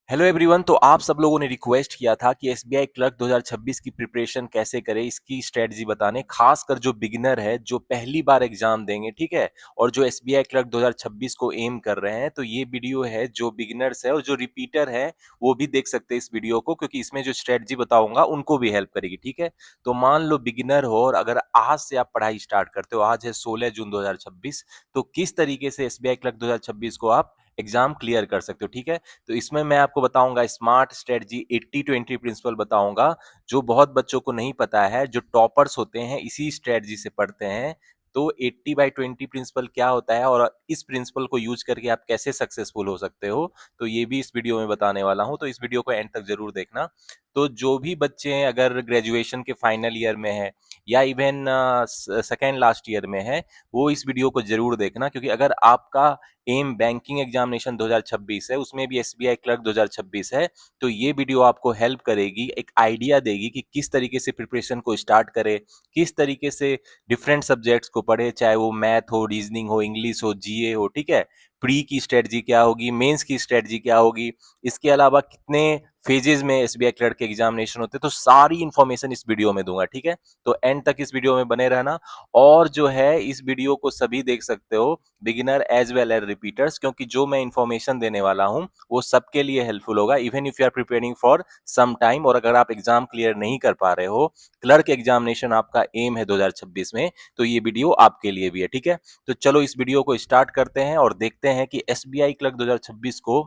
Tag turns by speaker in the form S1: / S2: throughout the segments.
S1: Hello everyone. तो आप सब लोगों ने रिक्वेस्ट किया था कि एसबीआई क्लर्क 2026 की प्रिपरेशन कैसे करें, इसकी स्ट्रेटजी बताने, खासकर जो बिगिनर है, जो पहली बार एग्जाम देंगे, ठीक है, और जो एसबीआई क्लर्क 2026 को एम कर रहे हैं। तो ये वीडियो है जो बिगिनर्स है और जो रिपीटर है वो भी देख सकते हैं इस वीडियो को, क्योंकि इसमें जो स्ट्रेटजी बताऊंगा उनको भी हेल्प करेगी। ठीक है, तो मान लो बिगिनर हो और अगर आज से आप पढ़ाई स्टार्ट करते हो, आज है 16 जून 2026, तो किस तरीके से एसबीआई क्लर्क 2026 को आप एग्जाम क्लियर कर सकते हो। ठीक है, तो इसमें मैं आपको बताऊंगा स्मार्ट स्ट्रेटजी 80-20 प्रिंसिपल बताऊंगा, जो बहुत बच्चों को नहीं पता है। जो टॉपर्स होते हैं इसी स्ट्रेटजी से पढ़ते हैं। तो 80/20 प्रिंसिपल क्या होता है और इस प्रिंसिपल को यूज करके आप कैसे सक्सेसफुल हो सकते हो, तो ये भी इस वीडियो में बताने वाला हूं। तो इस वीडियो को एंड तक जरूर देखना। तो जो भी बच्चे हैं अगर ग्रेजुएशन के फाइनल ईयर में है या इवन सेकेंड लास्ट ईयर में है, वो इस वीडियो को जरूर देखना, क्योंकि अगर आपका एम बैंकिंग एग्जामिनेशन 2026 है, उसमें भी एसबीआई क्लर्क 2026 है, तो ये वीडियो आपको हेल्प करेगी, एक आइडिया देगी कि किस तरीके से प्रिपरेशन को स्टार्ट करे, किस तरीके से डिफरेंट सब्जेक्ट्स को पढ़े, चाहे वो मैथ हो, रीजनिंग हो, इंग्लिश हो, जीए हो। ठीक है, प्री की स्ट्रेटजी क्या होगी, मेंस की स्ट्रेटजी क्या होगी, इसके अलावा कितने फेजेस में एसबीआई क्लर्क के एग्जामिनेशन होते हैं, तो सारी इंफॉर्मेशन इस वीडियो में दूंगा। ठीक है, तो एंड तक इस वीडियो में बने रहना। और जो है इस वीडियो को सभी देख सकते हो, beginner as well as repeaters, क्योंकि जो मैं इंफॉर्मेशन देने वाला हूं वो सबके लिए हेल्पफुल होगा, even if you are preparing for some time. और अगर आप एग्जाम क्लियर नहीं कर पा रहे हो, क्लर्क एग्जामिनेशन आपका एम है 2026 में, तो ये वीडियो आपके लिए भी है। ठीक है, तो चलो इस वीडियो को स्टार्ट करते हैं और देखते हैं कि एसबीआई क्लर्क 2026 को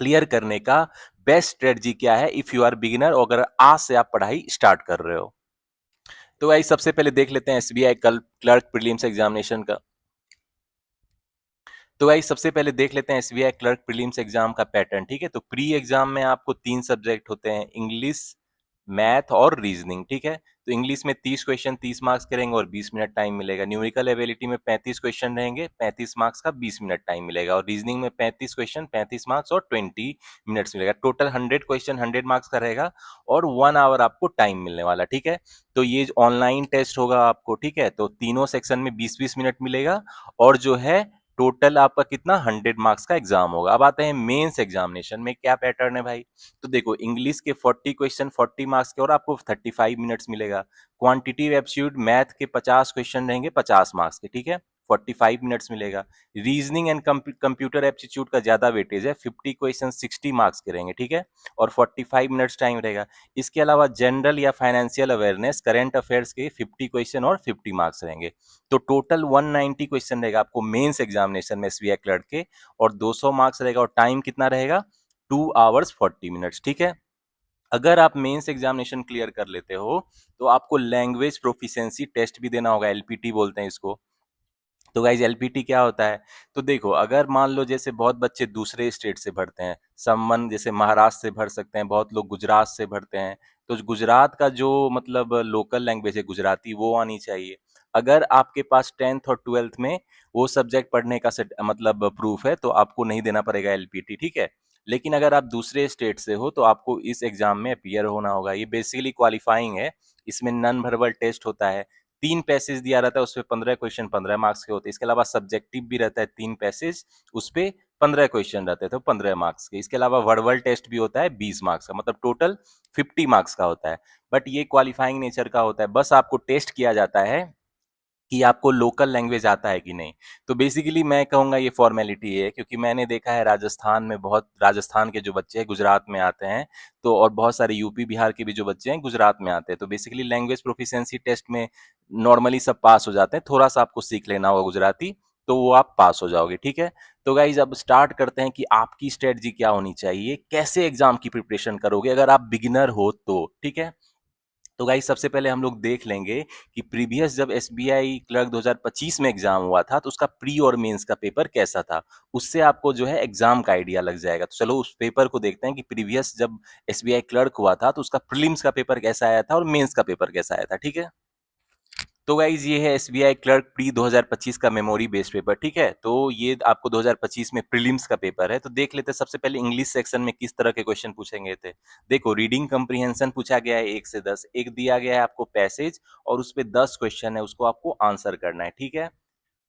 S1: क्लियर करने का बेस्ट स्ट्रेटजी क्या है इफ यू आर बिगिनर, और अगर आज से आप पढ़ाई स्टार्ट कर रहे हो। तो भाई सबसे पहले देख लेते हैं एसबीआई क्लर्क प्रीलिम्स एग्जामिनेशन का। तो गाइस सबसे पहले देख लेते हैं एसबीआई क्लर्क प्रीलिम्स एग्जाम का पैटर्न। ठीक है, तो प्री एग्जाम में आपको 3 सब्जेक्ट होते हैं, इंग्लिश, मैथ और रीजनिंग। ठीक है, तो इंग्लिश में 30 क्वेश्चन 30 मार्क्स के रहेंगे और 20 मिनट टाइम मिलेगा। न्यूमेरिकल एबिलिटी में 35 क्वेश्चन रहेंगे, 35 मार्क्स का 20 मिनट टाइम मिलेगा। और रीजनिंग में 35 क्वेश्चन 35 मार्क्स और 20 मिनट्स मिलेगा। टोटल 100 क्वेश्चन 100 मार्क्स का रहेगा और 1 आवर आपको टाइम मिलने वाला। ठीक है, तो ये ऑनलाइन टेस्ट होगा आपको। ठीक है, तो तीनों सेक्शन में 20-20 मिनट मिलेगा और जो है टोटल आपका कितना 100 मार्क्स का एग्जाम होगा। अब आते हैं मेंस एग्जामिनेशन में क्या पैटर्न है भाई। तो देखो इंग्लिश के 40 क्वेश्चन 40 मार्क्स के और आपको 35 मिनट्स मिलेगा। क्वांटिटेटिव एप्टीट्यूड मैथ के 50 क्वेश्चन रहेंगे 50 मार्क्स के। ठीक है, 45 मिनट्स मिलेगा। रीजनिंग एंड कंप्यूटर एप्टीट्यूड का ज्यादा वेटेज है, 50 क्वेश्चन 60 मार्क्स के रहेंगे। ठीक है, और 45 मिनट्स टाइम रहेगा। इसके अलावा जनरल या फाइनेंशियल अवेयरनेस करंट अफेयर्स के 50 क्वेश्चन और 50 मार्क्स रहेंगे। तो टोटल 190 क्वेश्चन रहेगा आपको मेंस एग्जामिनेशन में एसबीआई क्लर्क के, और 200 मार्क्स रहेगा और टाइम कितना रहेगा 2 आवर्स 40 मिनट्स। ठीक है, अगर आप मेंस एग्जामिनेशन क्लियर कर लेते हो तो आपको लैंग्वेज प्रोफिशिएंसी टेस्ट भी देना होगा, एलपीटी बोलते हैं इसको। तो गाइज एलपीटी क्या होता है, तो देखो अगर मान लो जैसे बहुत बच्चे दूसरे स्टेट से भरते हैं, समवन जैसे महाराष्ट्र से भर सकते हैं, बहुत लोग गुजरात से भरते हैं, तो गुजरात का जो मतलब लोकल लैंग्वेज है गुजराती, वो आनी चाहिए। अगर आपके पास 10th और 12th में वो सब्जेक्ट पढ़ने का मतलब प्रूफ है, तो आपको नहीं देना पड़ेगा एलपीटी। ठीक है, लेकिन अगर आप दूसरे स्टेट से हो तो आपको इस एग्जाम में अपीयर होना होगा। ये बेसिकली क्वालिफाइंग है, इसमें नॉन वर्बल टेस्ट होता है। 3 पैसेज दिया रहता है, उसपे 15 क्वेश्चन 15 मार्क्स के होते हैं। इसके अलावा सब्जेक्टिव भी रहता है 3 पैसेज, उस पे 15 क्वेश्चन रहते हैं, तो 15 मार्क्स के। इसके अलावा वर्बल टेस्ट भी होता है 20 मार्क्स का, मतलब टोटल 50 मार्क्स का होता है। बट ये क्वालिफाइंग नेचर का होता है, बस आपको टेस्ट किया जाता है कि आपको लोकल लैंग्वेज आता है कि नहीं। तो बेसिकली मैं कहूँगा ये फॉर्मेलिटी है, क्योंकि मैंने देखा है राजस्थान में, बहुत राजस्थान के जो बच्चे हैं गुजरात में आते हैं, तो और बहुत सारे यूपी बिहार के भी जो बच्चे हैं गुजरात में आते हैं। तो बेसिकली लैंग्वेज प्रोफिशिएंसी टेस्ट में नॉर्मली सब पास हो जाते हैं, थोड़ा सा आपको सीख लेना होगा गुजराती, तो वो आप पास हो जाओगे। ठीक है, तो गाइज अब स्टार्ट करते हैं कि आपकी स्ट्रेटजी क्या होनी चाहिए, कैसे एग्जाम की प्रिपरेशन करोगे अगर आप बिगिनर हो तो। ठीक है, तो गाइस सबसे पहले हम लोग देख लेंगे कि प्रीवियस जब एसबीआई क्लर्क 2025 में एग्जाम हुआ था तो उसका प्री और मेंस का पेपर कैसा था, उससे आपको जो है एग्जाम का आइडिया लग जाएगा। तो चलो उस पेपर को देखते हैं कि प्रीवियस जब एसबीआई क्लर्क हुआ था तो उसका प्रीलिम्स का पेपर कैसा आया था और मेंस का पेपर कैसा आया था। ठीक है, तो गाइज ये है एसबीआई क्लर्क प्री 2025 का मेमोरी बेस्ड पेपर। ठीक है, तो ये आपको 2025 में प्रीलिम्स का पेपर है। तो देख लेते हैं सबसे पहले इंग्लिश सेक्शन में किस तरह के क्वेश्चन पूछेंगे थे। देखो रीडिंग कम्प्रीहेंशन पूछा गया है 1 से 10, एक दिया गया है आपको पैसेज और उस पे 10 क्वेश्चन है, उसको आपको आंसर करना है। ठीक है,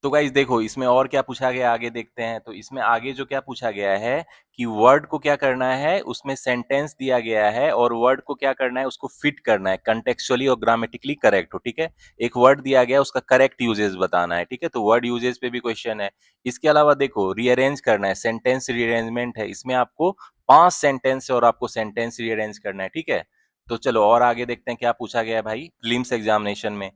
S1: तो गाइस देखो इसमें और क्या पूछा गया आगे देखते हैं। तो इसमें आगे जो क्या पूछा गया है कि वर्ड को क्या करना है, उसमें सेंटेंस दिया गया है और वर्ड को क्या करना है, उसको फिट करना है, कंटेक्चुअली और ग्रामेटिकली करेक्ट हो, ठीक है। एक वर्ड दिया गया है, उसका करेक्ट यूजेस बताना है, ठीक है। तो वर्ड यूजेस पे भी क्वेश्चन है। इसके अलावा देखो रीअरेंज करना है, सेंटेंस रीअरेंजमेंट है, इसमें आपको 5 सेंटेंस और आपको सेंटेंस रीअरेंज करना है, ठीक है। तो चलो और आगे देखते हैं क्या पूछा गया है भाई प्रीलिम्स एग्जामिनेशन में।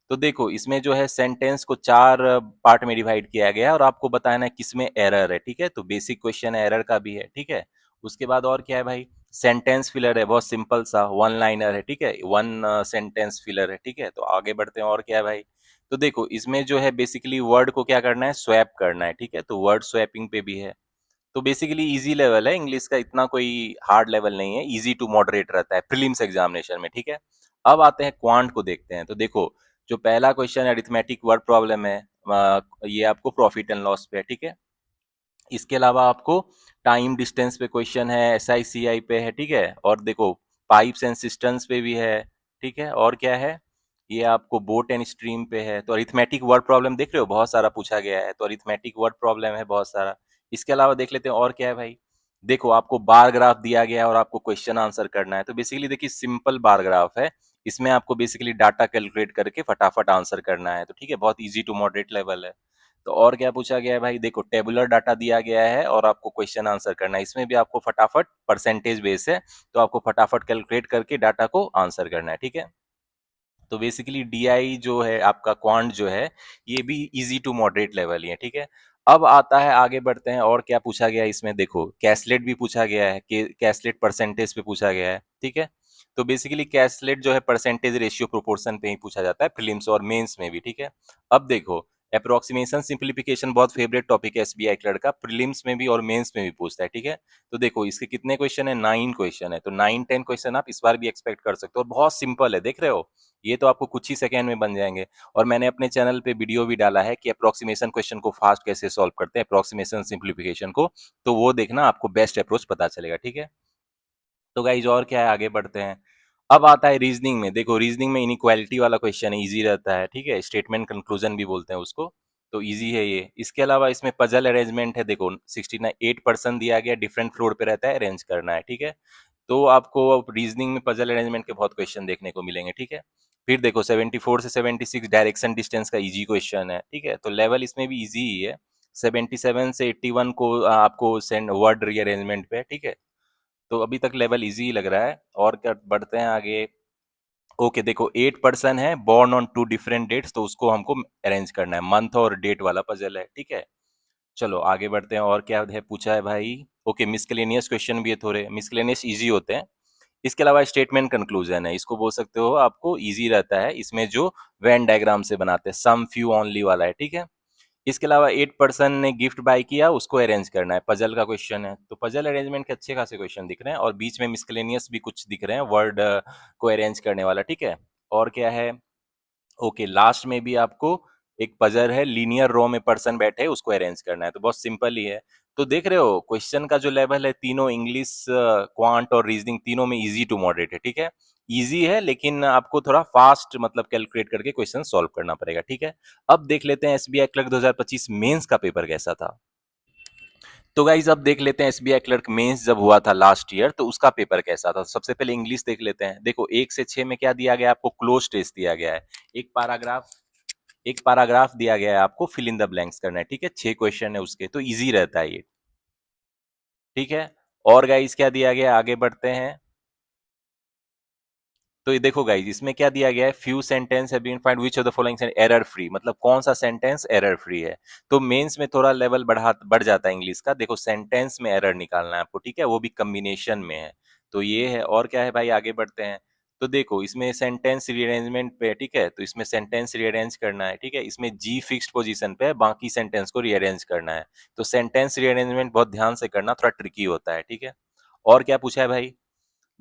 S1: तो देखो इसमें जो है सेंटेंस को 4 पार्ट में डिवाइड किया गया है और आपको बताना है किसमें एरर है, ठीक है। तो बेसिक क्वेश्चन एरर का भी है, ठीक है। उसके बाद और क्या है भाई, सेंटेंस फिलर है, बहुत सिंपल सा वन लाइनर है, ठीक है, वन सेंटेंस फिलर है, ठीक है। तो आगे बढ़ते हैं और क्या है भाई। तो देखो इसमें जो है बेसिकली वर्ड को क्या करना है, स्वैप करना है, ठीक है। तो वर्ड स्वैपिंग पे भी है। तो बेसिकली इजी लेवल है इंग्लिश का, इतना कोई हार्ड लेवल नहीं है, इजी टू मॉडरेट रहता है प्रीलिम्स एग्जामिनेशन में, ठीक है। अब आते हैं क्वांट को देखते हैं। तो देखो जो पहला क्वेश्चन है अरिथमेटिक वर्ड प्रॉब्लम है, ये आपको प्रॉफिट एंड लॉस पे है, ठीक है। इसके अलावा आपको टाइम डिस्टेंस पे क्वेश्चन है, SI CI पे है, ठीक है। और देखो पाइप्स एंड सिस्टम्स पे भी है, ठीक है। और क्या है, ये आपको बोट एंड स्ट्रीम पे है। तो अरिथमेटिक वर्ड प्रॉब्लम देख रहे हो बहुत सारा पूछा गया है, तो अरिथमेटिक वर्ड प्रॉब्लम है बहुत सारा। इसके अलावा देख लेते हैं और क्या है भाई। देखो आपको बार ग्राफ दिया गया है और आपको क्वेश्चन आंसर करना है। तो बेसिकली देखिए सिंपल बार ग्राफ है, इसमें आपको बेसिकली डाटा कैलकुलेट करके फटाफट आंसर करना है। तो ठीक है, बहुत इजी टू मॉडरेट लेवल है। तो और क्या पूछा गया है भाई, देखो टेबुलर डाटा दिया गया है और आपको क्वेश्चन आंसर करना है। इसमें भी आपको फटाफट परसेंटेज बेस है, तो आपको फटाफट कैलकुलेट करके डाटा को आंसर करना है, ठीक है। तो बेसिकली DI जो है आपका क्वांट जो है, ये भी इजी टू मॉडरेट लेवल ही है, ठीक है। अब आता है आगे बढ़ते हैं और क्या पूछा गया है इसमें, देखो कैसलेट भी पूछा गया है कि कैसलेट परसेंटेज पे पूछा गया है, ठीक है। तो बेसिकली कैसलेट जो है परसेंटेज रेशियो प्रोपोर्शन पे ही पूछा जाता है प्रीलिम्स और मेंस में भी, ठीक है। अब देखो अप्रोक्सीमेशन सिंप्लीफिकेशन बहुत फेवरेट टॉपिक है SBI क्लर्क का, प्रीलिम्स में भी और मेंस में भी पूछता है, ठीक है। तो देखो इसके कितने क्वेश्चन है, 9 क्वेश्चन है। तो 9-10 क्वेश्चन आप इस बार भी एक्सपेक्ट कर सकते हो और बहुत सिंपल है, देख रहे हो, ये तो आपको कुछ ही सेकंड में बन जाएंगे। और मैंने अपने चैनल पे वीडियो भी डाला है कि अप्रोक्सीमेशन क्वेश्चन को फास्ट कैसे सॉल्व करते हैं, अप्रोक्सीमेशन सिंप्लीफिकेशन को, तो वो देखना, आपको बेस्ट अप्रोच पता चलेगा, ठीक है। तो गाइज और क्या है, आगे बढ़ते हैं। अब आता है रीजनिंग में। देखो रीजनिंग में इनइक्वालिटी वाला क्वेश्चन है, इजी रहता है, ठीक है, स्टेटमेंट कंक्लूजन भी बोलते हैं उसको, तो इजी है ये। इसके अलावा इसमें पजल अरेंजमेंट है, देखो 68% दिया गया, डिफरेंट फ्लोर पे रहता है, अरेंज करना है, ठीक है। तो आपको रीजनिंग में पजल अरेंजमेंट के बहुत क्वेश्चन देखने को मिलेंगे, ठीक है। फिर देखो 74 से 76 डायरेक्शन डिस्टेंस का इजी क्वेश्चन है, ठीक है। तो लेवल इसमें भी इजी ही है। 77 से 81 को आपको सेंड वर्ड रीअरेंजमेंट पे, ठीक है। तो अभी तक लेवल इजी ही लग रहा है। और क्या बढ़ते हैं आगे। ओके देखो 8 पर्सन है बॉर्न ऑन 2 डिफरेंट डेट्स, तो उसको हमको अरेंज करना है, मंथ और डेट वाला पजल है, ठीक है। चलो आगे बढ़ते हैं और क्या है पूछा है भाई। ओके मिसलेनियस क्वेश्चन भी है, थोड़े मिसलेनियस इजी होते हैं। इसके अलावा स्टेटमेंट कंक्लूजन है, इसको बोल सकते हो, आपको इजी रहता है, इसमें जो वेन डायग्राम से बनाते हैं, सम फ्यू ओनली वाला है, ठीक है। इसके अलावा 8 पर्सन ने गिफ्ट बाय किया, उसको अरेंज करना है, पजल का क्वेश्चन है। तो पजल अरेंजमेंट के अच्छे खासे क्वेश्चन दिख रहे हैं और बीच में मिसलेनियस भी कुछ दिख रहे हैं, वर्ड को अरेंज करने वाला, ठीक है। और क्या है, ओके लास्ट में भी आपको एक पजल है, लीनियर रो में पर्सन बैठे उसको अरेंज करना है, तो बहुत सिंपल ही है। तो देख रहे हो क्वेश्चन का जो लेवल है, तीनों इंग्लिश, क्वांट और रीजनिंग, तीनों में इजी टू मॉडरेट है, ठीक है। इजी है लेकिन आपको थोड़ा फास्ट मतलब कैलकुलेट करके क्वेश्चन सॉल्व करना पड़ेगा, ठीक है। अब देख लेते हैं SBI क्लर्क 2025 मेंस का पेपर कैसा था। तो गाइज अब देख लेते हैं SBI क्लर्क मेंस जब हुआ था लास्ट ईयर, तो उसका पेपर कैसा था। सबसे पहले इंग्लिश देख लेते हैं। देखो 1 से 6 में क्या दिया गया, आपको क्लोज टेस्ट दिया गया है, एक पैराग्राफ दिया गया है, आपको फिल इन द ब्लैंक्स करना है, ठीक है। 6 क्वेश्चन है उसके, तो इजी रहता है ये, ठीक है। और गाइस क्या दिया गया है? आगे बढ़ते हैं। तो ये देखो गाइस इसमें क्या दिया गया है, few sentence have been find which of the following error free, मतलब कौन सा सेंटेंस एरर फ्री है। तो मेंस में थोड़ा लेवल बढ़ जाता है इंग्लिश का, देखो सेंटेंस में एरर निकालना है आपको, ठीक है, वो भी कम्बिनेशन में है। तो ये है। और क्या है भाई, आगे बढ़ते हैं। तो देखो इसमें सेंटेंस रीअरेंजमेंट पे, ठीक है, तो इसमें सेंटेंस रीअरेंज करना है, ठीक है। इसमें जी फिक्स्ड पोजीशन पे है, बाकी सेंटेंस को रीअरेंज करना है। तो सेंटेंस रीअरेंजमेंट बहुत ध्यान से करना, थोड़ा ट्रिकी होता है, ठीक है। और क्या पूछा है भाई,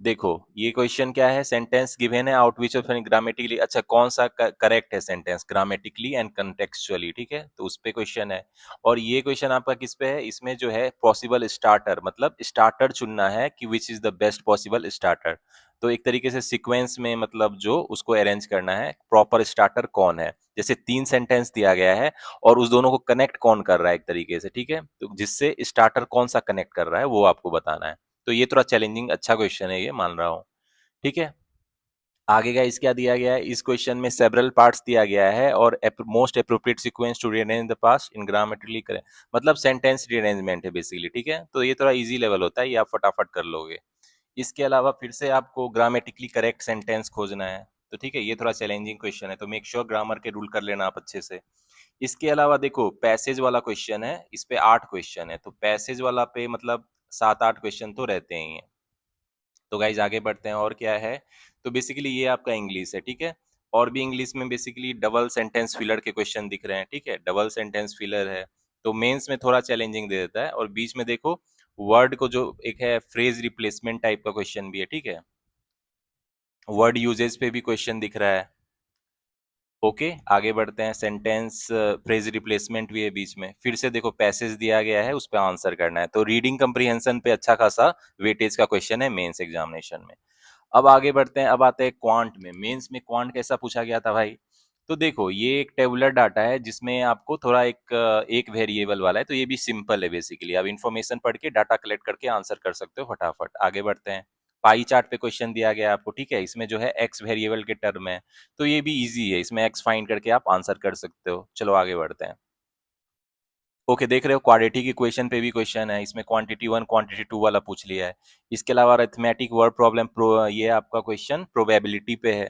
S1: देखो ये क्वेश्चन क्या है, सेंटेंस गिवन है, आउट विच ऑफ ग्रामेटिकली, अच्छा कौन सा करेक्ट है सेंटेंस ग्रामेटिकली एंड कंटेक्चुअली, ठीक है, तो उस पे क्वेश्चन है। और ये क्वेश्चन आपका किस पे है, इसमें जो है पॉसिबल स्टार्टर, मतलब स्टार्टर चुनना है कि which is the best possible starter. तो एक तरीके से सीक्वेंस में मतलब जो उसको अरेंज करना है, प्रॉपर स्टार्टर कौन है। जैसे 3 सेंटेंस दिया गया है और उस दोनों को कनेक्ट कौन कर रहा है एक तरीके से, ठीक है, तो जिससे स्टार्टर कौन सा कनेक्ट कर रहा है वो आपको बताना है। तो ये थोड़ा चैलेंजिंग अच्छा क्वेश्चन है, ये मान रहा हूँ, ठीक है। आगे का इस क्या दिया गया है, इस क्वेश्चन में सेवरल पार्ट्स दिया गया है और most appropriate sequence to rearrange the past in grammatically correct, मतलब सेंटेंस रीअरेंजमेंट है बेसिकली, ठीक है, तो ये थोड़ा इजी लेवल होता है, ये आप फटाफट कर लोगे। इसके अलावा फिर से आपको ग्रामेटिकली करेक्ट सेंटेंस खोजना है, तो ठीक है, ये थोड़ा चैलेंजिंग क्वेश्चन है, तो मेक श्योर ग्रामर के रूल कर लेना आप अच्छे से। इसके अलावा देखो पैसेज वाला क्वेश्चन है, इस पे 8 क्वेश्चन है, तो पैसेज वाला पे मतलब 7-8 क्वेश्चन तो रहते ही हैं। तो गाइज आगे बढ़ते हैं, और क्या है, तो बेसिकली ये आपका इंग्लिश है, ठीक है। और भी इंग्लिश में बेसिकली डबल सेंटेंस फिलर के क्वेश्चन दिख रहे हैं, ठीक है, डबल सेंटेंस फिलर है, तो मेंस में थोड़ा चैलेंजिंग दे देता है। और बीच में देखो वर्ड को जो एक है फ्रेज रिप्लेसमेंट टाइप का क्वेश्चन भी है, ठीक है, वर्ड यूजेज पे भी क्वेश्चन दिख रहा है। ओके आगे बढ़ते हैं, सेंटेंस फ्रेज रिप्लेसमेंट भी है बीच में, फिर से देखो पैसेज दिया गया है, उस पर आंसर करना है, तो रीडिंग कंप्रीहेंशन पे अच्छा खासा वेटेज का क्वेश्चन है मेंस एग्जामिनेशन में। अब आगे बढ़ते हैं, अब आते हैं क्वांट में। मेंस में क्वांट कैसा पूछा गया था भाई, तो देखो ये एक टेबुलर डाटा है जिसमें आपको थोड़ा एक वेरिएबल वाला है, तो ये भी सिंपल है बेसिकली, आप इन्फॉर्मेशन पढ़ के डाटा कलेक्ट करके आंसर कर सकते हो फटाफट। आगे बढ़ते हैं, पाई चार्ट पे क्वेश्चन दिया गया है आपको, ठीक है, इसमें जो है एक्स वेरिएबल के टर्म है, तो ये भी इजी है, इसमें एक्स फाइंड करके आप आंसर कर सकते हो। चलो आगे बढ़ते हैं। ओके देख रहे हो क्वाड्रेटिक इक्वेशन पे भी क्वेश्चन है, इसमें क्वांटिटी 1 क्वांटिटी 2 वाला पूछ लिया है। इसके अलावा अरिथमेटिक वर्ड प्रॉब्लम ये आपका क्वेश्चन प्रोबेबिलिटी पे है।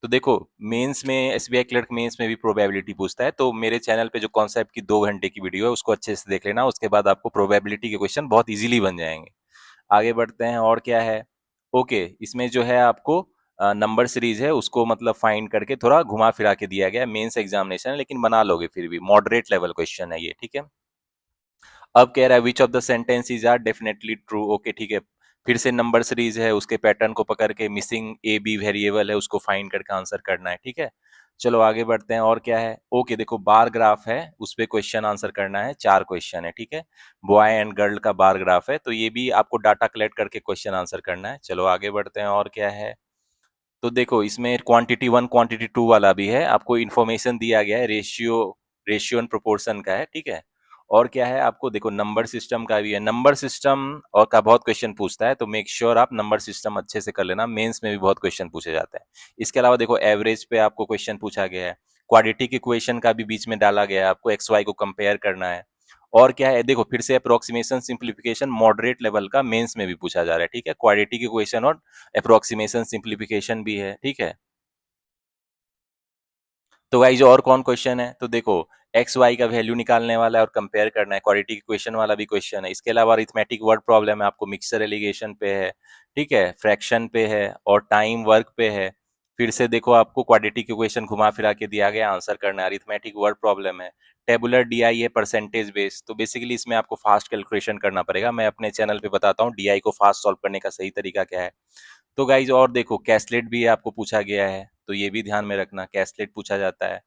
S1: तो देखो मेंस में एसबीआई क्लर्क मेंस में भी प्रोबेबिलिटी पूछता है, तो मेरे चैनल पे जो कॉन्सेप्ट की 2 घंटे की वीडियो है उसको अच्छे से देख लेना, उसके बाद आपको प्रोबेबिलिटी के क्वेश्चन बहुत इजीली बन जाएंगे। आगे बढ़ते हैं, और क्या है, ओके इसमें जो है आपको नंबर सीरीज है उसको मतलब फाइंड करके थोड़ा घुमा फिरा के दिया गया है, मेंस एग्जामिनेशन है लेकिन बना लोगे, फिर भी मॉडरेट लेवल क्वेश्चन है ये, ठीक है। अब कह रहा है which of the sentences are definitely true, okay ठीक है, फिर से नंबर सीरीज है, उसके पैटर्न को पकड़ के मिसिंग ए बी वेरिएबल है उसको फाइंड करके आंसर करना है, ठीक है। चलो आगे बढ़ते हैं, और क्या है, ओके देखो बार ग्राफ है, उस पे क्वेश्चन आंसर करना है, 4 क्वेश्चन है, ठीक है, बॉय एंड गर्ल का बार ग्राफ है, तो ये भी आपको डाटा कलेक्ट करके क्वेश्चन आंसर करना है। चलो आगे बढ़ते हैं, और क्या है, तो देखो इसमें क्वांटिटी 1 क्वांटिटी 2 वाला भी है, आपको इन्फॉर्मेशन दिया गया है, रेशियो रेशियो एंड प्रोपोर्शन का है, ठीक है। और क्या है, आपको देखो नंबर सिस्टम का भी है, नंबर सिस्टम और का बहुत क्वेश्चन पूछता है, तो मेक श्योर आप नंबर सिस्टम अच्छे से कर लेना, मेंस में भी बहुत क्वेश्चन पूछे जाते हैं। इसके अलावा देखो एवरेज पे आपको क्वेश्चन पूछा गया है, क्वाड्रेटिक इक्वेशन का भी बीच में डाला गया है, आपको एक्स वाई को कंपेयर करना है। और क्या है, देखो फिर से अप्रोक्सीमेशन सिंप्लीफिकेशन मॉडरेट लेवल का मेंस में भी पूछा जा रहा है, ठीक है, क्वाड्रेटिक इक्वेशन और अप्रोक्सीमेशन सिंप्लीफिकेशन भी है, ठीक है। तो गाइज और कौन क्वेश्चन है, तो देखो एक्स वाई का वैल्यू निकालने वाला है और कंपेयर करना है, क्वाड्रेटिक इक्वेशन वाला भी क्वेश्चन है। इसके अलावा अरिथमेटिक वर्ड प्रॉब्लम है, आपको मिक्सचर एलिगेशन पे है, ठीक है, फ्रैक्शन पे है और टाइम वर्क पे है। फिर से देखो आपको क्वाड्रेटिक इक्वेशन घुमा फिरा के दिया गया, आंसर करना है, अरिथमेटिक वर्ड प्रॉब्लम है, टेबुलर डीआई है परसेंटेज बेस, तो बेसिकली इसमें आपको फास्ट कैलकुलेशन करना पड़ेगा, मैं अपने चैनल पे बताता हूँ डीआई को फास्ट सॉल्व करने का सही तरीका क्या है। तो गाइज और देखो कैसलेट भी आपको पूछा गया है, तो ये भी ध्यान में रखना, कैसलेट पूछा जाता है।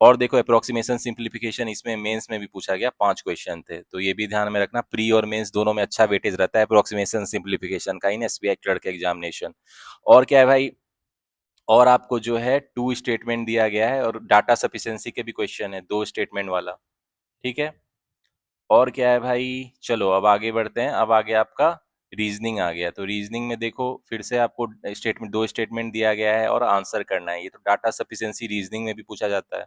S1: और देखो अप्रोक्सीमेशन सिंप्लीफिकेशन इसमें मेंस में भी पूछा गया, 5 क्वेश्चन थे, तो ये भी ध्यान में रखना, प्री और मेंस दोनों में अच्छा वेटेज रहता है अप्रोक्सीमेशन सिंप्लीफिकेशन का इन एसबीआई क्लर्क एग्जामिनेशन। और क्या है भाई, और आपको जो है 2 स्टेटमेंट दिया गया है और डाटा सफिशिएंसी के भी क्वेश्चन है, 2 स्टेटमेंट वाला, ठीक है। और क्या है भाई, चलो अब आगे बढ़ते हैं, अब आगे आपका रीजनिंग आ गया, तो रीजनिंग में देखो फिर से आपको स्टेटमेंट 2 स्टेटमेंट दिया गया है और आंसर करना है, ये तो डाटा सफिशिएंसी रीजनिंग में भी पूछा जाता है।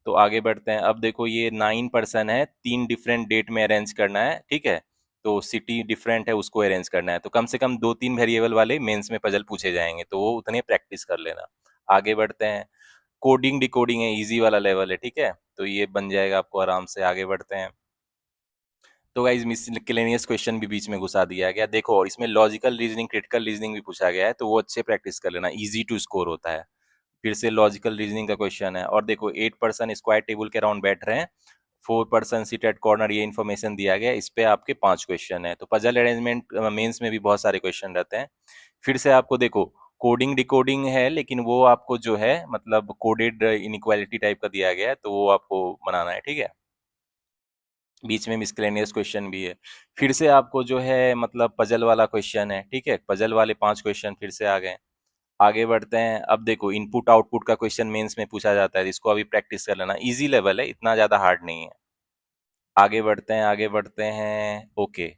S1: तो आगे बढ़ते हैं, अब देखो ये 9 पर्सन है, 3 डिफरेंट डेट में अरेंज करना है, ठीक है, तो सिटी डिफरेंट है उसको अरेंज करना है, तो कम से कम 2-3 वेरिएबल वाले मेंस में पजल पूछे जाएंगे, तो वो उतने प्रैक्टिस कर लेना। आगे बढ़ते हैं, कोडिंग डिकोडिंग है, इजी वाला लेवल है, ठीक है, तो ये बन जाएगा आपको आराम से। आगे बढ़ते हैं, तो गाइस मिसलेनियस क्वेश्चन भी बीच में घुसा दिया गया, देखो और इसमें लॉजिकल रीजनिंग क्रिटिकल रीजनिंग भी पूछा गया है, तो वो अच्छे प्रैक्टिस कर लेना, इजी टू स्कोर होता है। फिर से लॉजिकल रीजनिंग का क्वेश्चन है, और देखो 8 पर्सन स्क्वायर टेबल के अराउंड बैठ रहे हैं, 4 पर्सन सीट एट कॉर्नर, ये इन्फॉर्मेशन दिया गया है, इस पे आपके 5 क्वेश्चन है, तो पजल अरेंजमेंट मेंस में भी बहुत सारे क्वेश्चन रहते हैं। फिर से आपको देखो कोडिंग डिकोडिंग है, लेकिन वो आपको जो है मतलब कोडेड इनइक्वालिटी टाइप का दिया गया है, तो वो आपको बनाना है, ठीक है। बीच में मिसलेनियस क्वेश्चन भी है। फिर से आपको जो है मतलब पजल वाला क्वेश्चन है, ठीक है, पजल वाले 5 क्वेश्चन फिर से आ गए। आगे बढ़ते हैं। अब देखो इनपुट आउटपुट का क्वेश्चन मेंस में पूछा जाता है, इसको अभी प्रैक्टिस कर लेना, इजी लेवल है, इतना ज्यादा हार्ड नहीं है। आगे बढ़ते हैं, आगे बढ़ते हैं। ओके,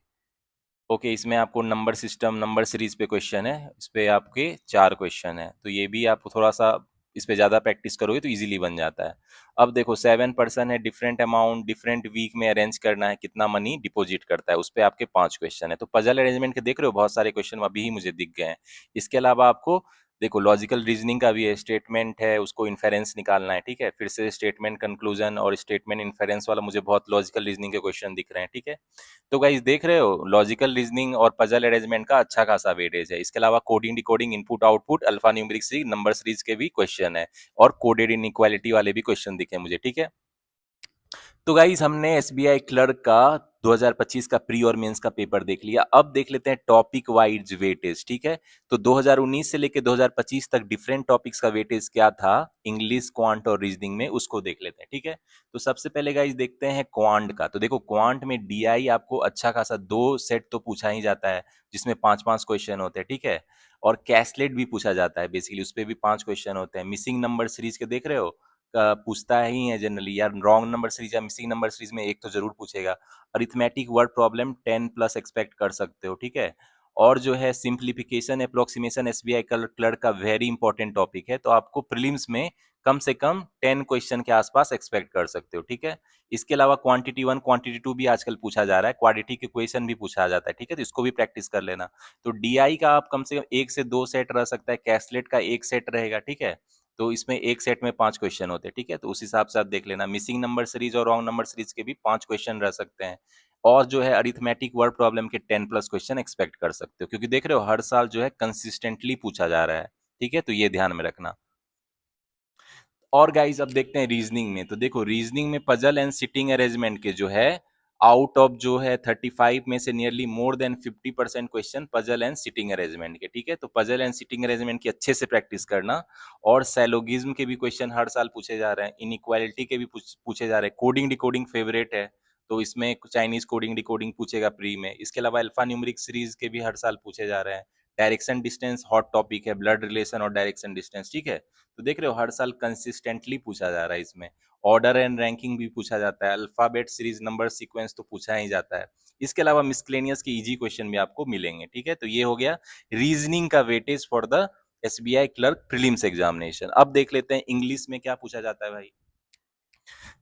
S1: ओके, इसमें आपको नंबर सिस्टम नंबर सीरीज पे क्वेश्चन है, इस पे आपके 4 क्वेश्चन है, तो ये भी आप थोड़ा सा इस पे ज्यादा प्रैक्टिस करोगे तो इजीली बन जाता है। अब देखो 7% है, डिफरेंट अमाउंट डिफरेंट वीक में अरेंज करना है, कितना मनी डिपॉजिट करता है, उस पे आपके 5 क्वेश्चन है। तो पजल अरेंजमेंट के देख रहे हो बहुत सारे क्वेश्चन अभी ही मुझे दिख गए हैं। इसके अलावा आपको देखो लॉजिकल रीजनिंग का भी है, स्टेटमेंट है, उसको इन्फेरेंस निकालना है, ठीक है। फिर से स्टेटमेंट कंक्लूजन और स्टेटमेंट इन्फेरेंस वाला मुझे बहुत लॉजिकल रीजनिंग के क्वेश्चन दिख रहे हैं, ठीक है। तो गाइस देख रहे हो लॉजिकल रीजनिंग और पजल अरेंजमेंट का अच्छा खासा वेटेज है। इसके अलावा coding decoding input output alpha numeric series number series के भी क्वेश्चन है, और कोडेड इनइक्वालिटी वाले भी क्वेश्चन दिखे मुझे, ठीक है। तो गाइस हमने एसबीआई क्लर्क का 2025 का प्री और मेंस का पेपर देख लिया। अब देख लेते हैं टॉपिक वाइज वेटेज, ठीक है। तो 2019 से लेके 2025 तक डिफरेंट टॉपिक्स का वेटेज क्या था इंग्लिश, क्वांट और रीजनिंग में, उसको देख लेते हैं, ठीक है। तो सबसे पहले गाइस देखते हैं क्वांट का। तो देखो क्वांट में डीआई आपको अच्छा खासा 2 सेट तो पूछा ही जाता है, जिसमें 5-5 क्वेश्चन होते हैं, ठीक है। और कैसलेट भी पूछा जाता है, बेसिकली उस पे भी 5 क्वेश्चन होते हैं। मिसिंग नंबर सीरीज के देख रहे हो, पूछता ही है जनरली यार, रॉन्ग नंबर सीरीज या मिसिंग नंबर सीरीज में एक तो जरूर पूछेगा। Arithmetic word problem 10 plus expect कर सकते हो, ठीक है। और जो है सिंप्लीफिकेशन अप्रोक्सीमेशन एसबीआई क्लर्क का वेरी इंपॉर्टेंट टॉपिक है, तो आपको प्रीलिम्स में कम से कम 10 क्वेश्चन के आसपास एक्सपेक्ट कर सकते हो, ठीक है। इसके अलावा क्वांटिटी 1 क्वांटिटी 2 भी आजकल पूछा जा रहा है, क्वाड्रेटिक इक्वेशन भी पूछा जाता है, ठीक है, तो इसको भी प्रैक्टिस कर लेना। तो डीआई का आप कम से कम 1 से 2 सेट रह सकता है, कैसलेट का 1 सेट रहेगा, ठीक है। तो इसमें 1 सेट में 5 क्वेश्चन होते हैं, ठीक है। तो उस हिसाब से आप देख लेना, मिसिंग नंबर सीरीज और रॉन्ग नंबर सीरीज के भी 5 क्वेश्चन रह सकते हैं। और जो है अरिथमेटिक वर्ड प्रॉब्लम के 10 प्लस क्वेश्चन एक्सपेक्ट कर सकते हो, क्योंकि देख रहे हो हर साल जो है कंसिस्टेंटली पूछा जा रहा है, ठीक है, तो ये ध्यान में रखना। और गाइस अब देखते हैं रीजनिंग में। तो देखो रीजनिंग में पजल एंड सिटिंग अरेंजमेंट के जो है आउट ऑफ जो है 35 में से nearly more than 50% question puzzle and sitting arrangement के, ठीक है। तो पजल एंड सिटिंग अरेंजमेंट की अच्छे से प्रैक्टिस करना। और सैलोगिज्म के भी क्वेश्चन हर साल पूछे जा रहे हैं, इनइक्वालिटी के भी पूछे जा रहे हैं। कोडिंग डिकोडिंग फेवरेट है, तो इसमें चाइनीज कोडिंग डिकोडिंग पूछेगा प्री में। इसके अलावा अल्फा न्यूमेरिक सीरीज के भी हर साल पूछे जा रहे हैं। डायरेक्शन डिस्टेंस हॉट टॉपिक है, ब्लड रिलेशन और डायरेक्शन डिस्टेंस, ठीक है। तो देख रहे हो हर साल कंसिस्टेंटली पूछा जा रहा है इसमें। ऑर्डर एंड रैंकिंग भी पूछा जाता है, अल्फाबेट सीरीज नंबर सीक्वेंस तो पूछा ही जाता है। इसके अलावा मिसक्लेनियस के इजी क्वेश्चन भी आपको मिलेंगे, ठीक है। तो ये हो गया रीजनिंग का weightage for the SBI clerk prelims examination. अब देख लेते हैं इंग्लिश में क्या पूछा जाता है भाई।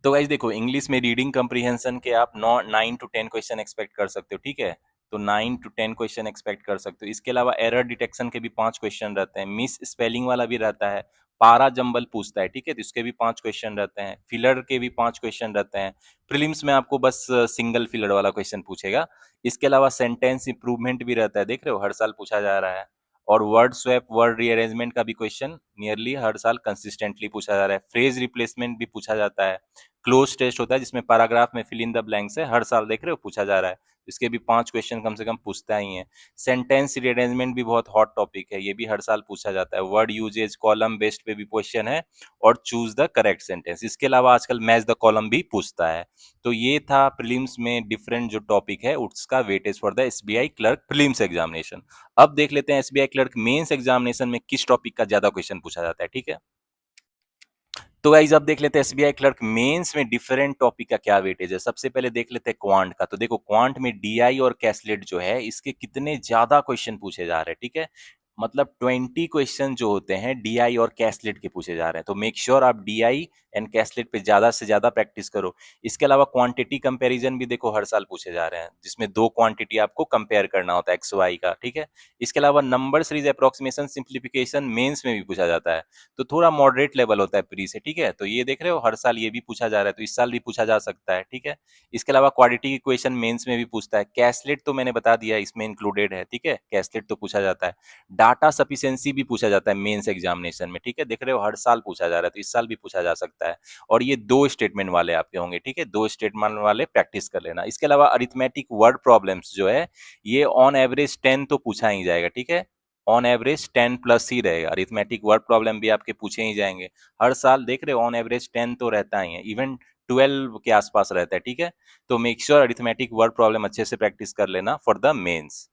S1: तो गाइस देखो इंग्लिश में रीडिंग कम्प्रीहेंशन के आप 9 to 10 क्वेश्चन एक्सपेक्ट कर सकते हो, ठीक है। तो 9 to 10 क्वेश्चन एक्सपेक्ट कर सकते हो। इसके अलावा एरर डिटेक्शन के भी 5 क्वेश्चन रहते हैं, मिस स्पेलिंग वाला भी रहता है, पारा जंबल पूछता है, ठीक है, तो इसके भी 5 क्वेश्चन रहते हैं, फिलर के भी 5 क्वेश्चन रहते हैं। प्रीलिम्स में आपको बस सिंगल फिलर वाला क्वेश्चन पूछेगा। इसके अलावा सेंटेंस इंप्रूवमेंट भी रहता है, देख रहे हो हर साल पूछा जा रहा है। और वर्ड स्वैप वर्ड रीअरेंजमेंट का भी क्वेश्चन नियरली हर साल कंसिस्टेंटली पूछा जा रहा है। फ्रेज रिप्लेसमेंट भी पूछा जाता है। क्लोज टेस्ट होता है जिसमें पैराग्राफ में फिल इन द ब्लैंक्स है, हर साल देख रहे हो पूछा जा रहा है। इसके भी 5 क्वेश्चन कम से कम पूछता ही है। सेंटेंस रीअरेंजमेंट भी बहुत हॉट टॉपिक है, ये भी हर साल पूछा जाता है। वर्ड यूजेज कॉलम बेस्ड पे भी क्वेश्चन है, और चूज द करेक्ट सेंटेंस। इसके अलावा आजकल मैच द कॉलम भी पूछता है। तो ये था प्रीलिम्स में डिफरेंट जो टॉपिक है उसका weightage for the SBI clerk prelims examination. अब देख लेते हैं एसबीआई क्लर्क मेंस एग्जामिनेशन में किस टॉपिक का ज्यादा क्वेश्चन पूछा जाता है, ठीक है। तो गाइज अब देख लेते हैं एसबीआई क्लर्क मेंस में डिफरेंट टॉपिक का क्या वेटेज है। सबसे पहले देख लेते हैं क्वांट का। तो देखो क्वांट में डीआई और कैसलेट जो है इसके कितने ज्यादा क्वेश्चन पूछे जा रहे हैं, ठीक है। मतलब 20 क्वेश्चन जो होते हैं डीआई और कैसलेट के पूछे जा रहे हैं, तो मेक श्योर आप डीआई एंड कैसलेट पे ज्यादा से ज्यादा प्रैक्टिस करो। इसके अलावा क्वांटिटी कंपैरिजन भी देखो हर साल पूछे जा रहे हैं, जिसमें 2 क्वांटिटी आपको कंपेयर करना होता है एक्स वाई का, ठीक है। इसके अलावा number series approximation simplification mains में भी पूछा जाता है, तो थोड़ा मॉडरेट लेवल होता है प्री से, ठीक है। तो ये देख रहे हो हर साल ये भी पूछा जा रहा है, तो इस साल भी पूछा जा सकता है, ठीक है। इसके अलावा क्वाड्रेटिक इक्वेशन मेंस में भी पूछता है। कैसलेट तो मैंने बता दिया इसमें इंक्लूडेड है, ठीक है, कैसलेट तो पूछा जाता है। डाटा सफिशिएंसी भी पूछा जाता है मेंस एग्जामिनेशन में, ठीक है, देख रहे हो हर साल पूछा जा रहा है, तो इस साल भी पूछा जा सकता है। और ये 2 स्टेटमेंट वाले आपके होंगे, ठीक है, 2 स्टेटमेंट वाले प्रैक्टिस कर लेना। इसके अलावा अरिथमेटिक वर्ड प्रॉब्लम्स जो है ये ऑन एवरेज 10 तो पूछा ही जाएगा, ठीक है। ऑन एवरेज 10 प्लस ही रहेगा। अरिथमेटिक वर्ड प्रॉब्लम भी आपके पूछे ही जाएंगे। हर साल देख रहे हो ऑन एवरेज 10 तो रहता ही है, इवन 12 के आसपास रहता है, ठीक है। तो make sure arithmetic word problem अच्छे से प्रैक्टिस कर लेना फॉर द मेंस।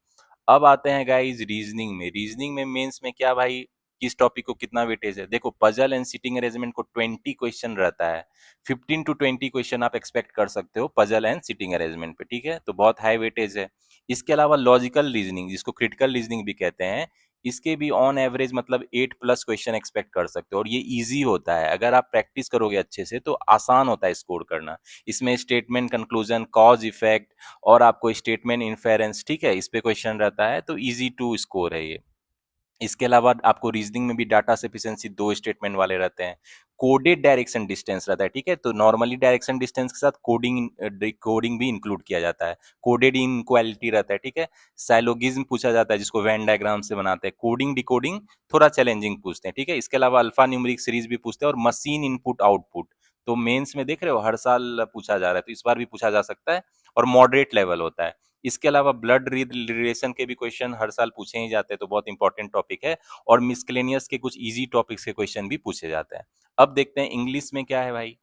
S1: अब आते हैं गाइस रीजनिंग में। रीजनिंग में मेंस में क्या भाई, किस टॉपिक को कितना वेटेज है। देखो पजल एंड सिटिंग अरेंजमेंट को 20 क्वेश्चन रहता है, 15 टू 20 क्वेश्चन आप एक्सपेक्ट कर सकते हो पजल एंड सिटिंग अरेंजमेंट पे, ठीक है। तो बहुत हाई वेटेज है। इसके अलावा लॉजिकल रीजनिंग, जिसको क्रिटिकल रीजनिंग भी कहते हैं, इसके भी ऑन एवरेज मतलब 8 प्लस क्वेश्चन एक्सपेक्ट कर सकते हो, और ये इजी होता है। अगर आप प्रैक्टिस करोगे अच्छे से तो आसान होता है स्कोर करना। इसमें स्टेटमेंट, कंक्लूजन, कॉज इफेक्ट और आपको स्टेटमेंट इन्फेरेंस, ठीक है, इस पे क्वेश्चन रहता है, तो इजी टू स्कोर है ये। इसके अलावा आपको रीजनिंग में भी डाटा सफिशिएंसी 2 स्टेटमेंट वाले रहते हैं। कोडेड डायरेक्शन डिस्टेंस रहता है, ठीक है। तो नॉर्मली डायरेक्शन डिस्टेंस के साथ कोडिंग भी इंक्लूड किया जाता है। कोडेड इनक्वालिटी रहता है, ठीक है। साइलोगिज्म पूछा जाता है, जिसको वेन डायग्राम से बनाते हैं। कोडिंग डिकोडिंग थोड़ा चैलेंजिंग पूछते हैं, ठीक है। इसके अलावा अल्फा न्यूमेरिक सीरीज भी पूछते हैं, और मशीन इनपुट आउटपुट। तो मेंस में देख रहे हो हर साल पूछा जा रहा है, तो इस बार भी पूछा जा सकता है, और मॉडरेट लेवल होता है। इसके अलावा ब्लड रिलेशन के भी क्वेश्चन हर साल पूछे ही जाते हैं, तो बहुत इंपॉर्टेंट टॉपिक है। और मिसक्लेनियस के कुछ इजी टॉपिक्स के क्वेश्चन भी पूछे जाते हैं। अब देखते हैं इंग्लिश में क्या है भाई।